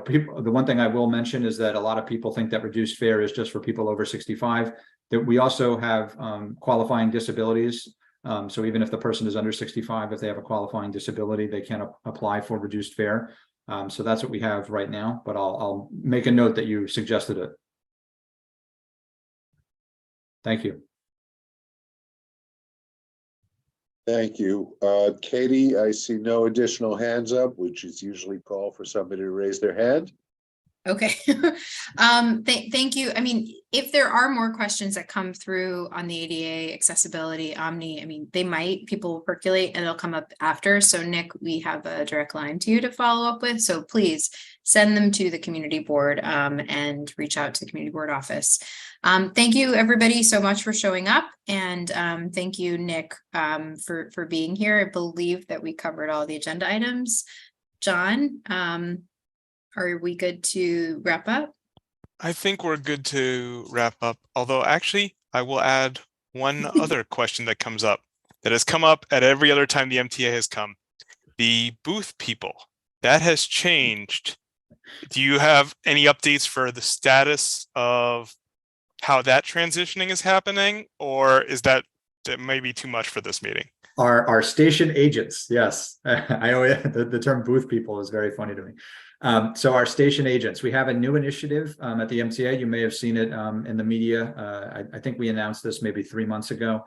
people, the one thing I will mention is that a lot of people think that reduced fare is just for people over 65, that we also have qualifying disabilities. So even if the person is under 65, if they have a qualifying disability, they can apply for reduced fare. So that's what we have right now, but I'll make a note that you suggested it. Thank you. Thank you. Katie, I see no additional hands up, which is usually call for somebody to raise their hand. Okay. Thank you. I mean, if there are more questions that come through on the ADA accessibility Omni, I mean, people will percolate and it'll come up after. So Nick, we have a direct line to you to follow up with. So please send them to the community board and reach out to the community board office. Thank you everybody so much for showing up. And thank you, Nick, for being here. I believe that we covered all the agenda items. John, are we good to wrap up? I think we're good to wrap up. Although actually, I will add one other question that comes up that has come up at every other time the MTA has come. The booth people, that has changed. Do you have any updates for the status of how that transitioning is happening? Or is that maybe too much for this meeting? Our station agents, yes. I always, the term booth people is very funny to me. So our station agents, we have a new initiative at the MTA. You may have seen it in the media. I think we announced this maybe 3 months ago.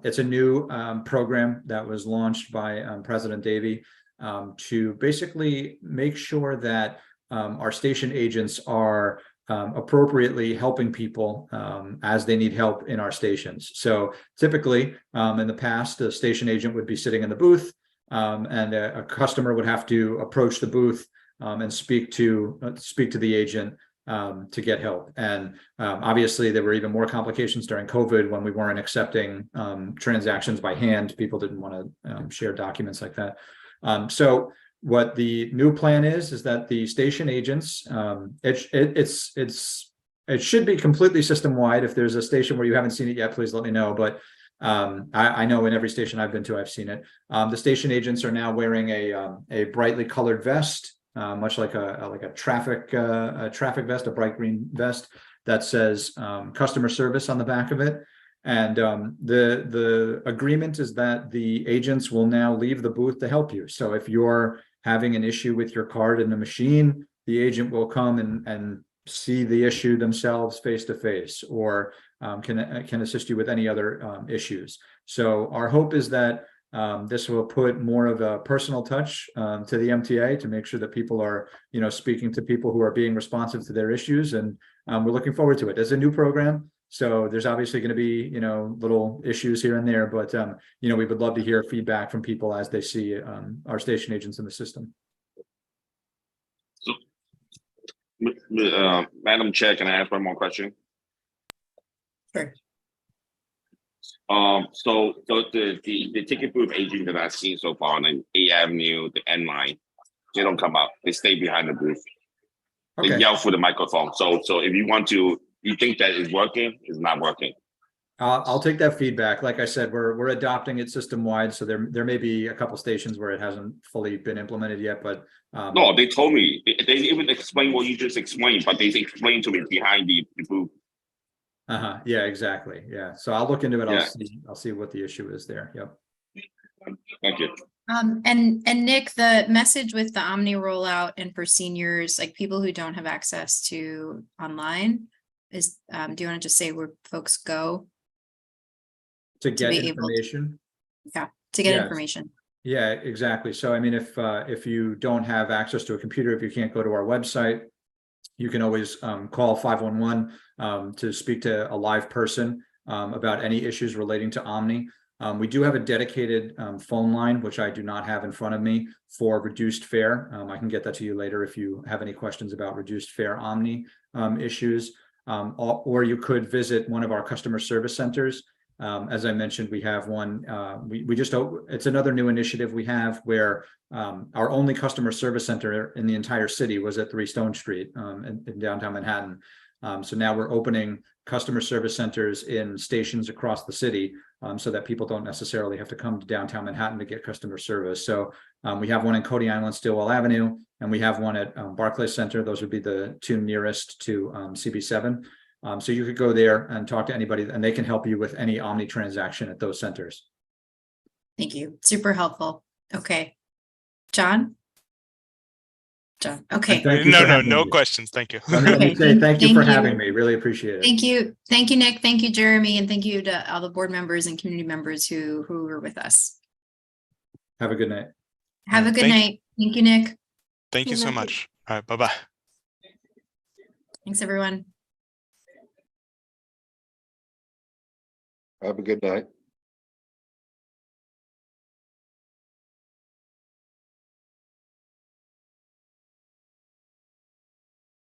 It's a new program that was launched by President Davey to basically make sure that our station agents are appropriately helping people as they need help in our stations. So typically in the past, the station agent would be sitting in the booth and a customer would have to approach the booth and speak to the agent to get help. And obviously there were even more complications during COVID when we weren't accepting transactions by hand. People didn't want to share documents like that. So what the new plan is that the station agents, it should be completely system wide. If there's a station where you haven't seen it yet, please let me know. But I know in every station I've been to, I've seen it. The station agents are now wearing a brightly colored vest, much like a traffic vest, a bright green vest that says customer service on the back of it. And the agreement is that the agents will now leave the booth to help you. So if you're having an issue with your card in the machine, the agent will come and see the issue themselves face to face, or can assist you with any other issues. So our hope is that this will put more of a personal touch to the MTA to make sure that people are, speaking to people who are being responsive to their issues. And we're looking forward to it. It's a new program, so there's obviously going to be, little issues here and there, but we would love to hear feedback from people as they see our station agents in the system. So, Madam Chair, can I ask one more question? Sure. So the ticket booth agent that I've seen so far on the A Avenue, the N line, they don't come out. They stay behind the booth. They yell for the microphone. So if you think that is working, it's not working. I'll take that feedback. Like I said, we're adopting it system wide, so there may be a couple stations where it hasn't fully been implemented yet. But no, they told me they even explained what you just explained, but they explained to me behind the booth. Yeah, exactly. Yeah. So I'll look into it. Yeah. I'll see what the issue is there. Yep. Thank you. And Nick, the message with the Omni rollout and for seniors, like people who don't have access to online, is do you want to just say where folks go to get information? To get information. Yeah, exactly. So I mean, if you don't have access to a computer, if you can't go to our website, you can always call 511 to speak to a live person about any issues relating to Omni. We do have a dedicated phone line, which I do not have in front of me, for reduced fare. I can get that to you later if you have any questions about reduced fare Omni issues. Or you could visit one of our customer service centers. As I mentioned, we have one. It's another new initiative we have where our only customer service center in the entire city was at 3 Stone Street in downtown Manhattan. So now we're opening customer service centers in stations across the city so that people don't necessarily have to come to downtown Manhattan to get customer service. So we have one in Coney Island, Stillwell Avenue, and we have one at Barclays Center. Those would be the 2 nearest to CB7. So you could go there and talk to anybody and they can help you with any Omni transaction at those centers. Thank you. Super helpful. Okay. John? John. Okay. Thank you No, for no, having no me. questions. Thank you. Let me Okay, say thank you for thank you. having me. Really appreciate it. Thank you. Thank you, Nick. Thank you, Jeremy. And thank you to all the board members and community members who were with us. Have a good night. Have a good Thank you. night. Thank you, Nick. Thank you Good so night. much. All right, bye-bye. Thanks, everyone. Have a good night.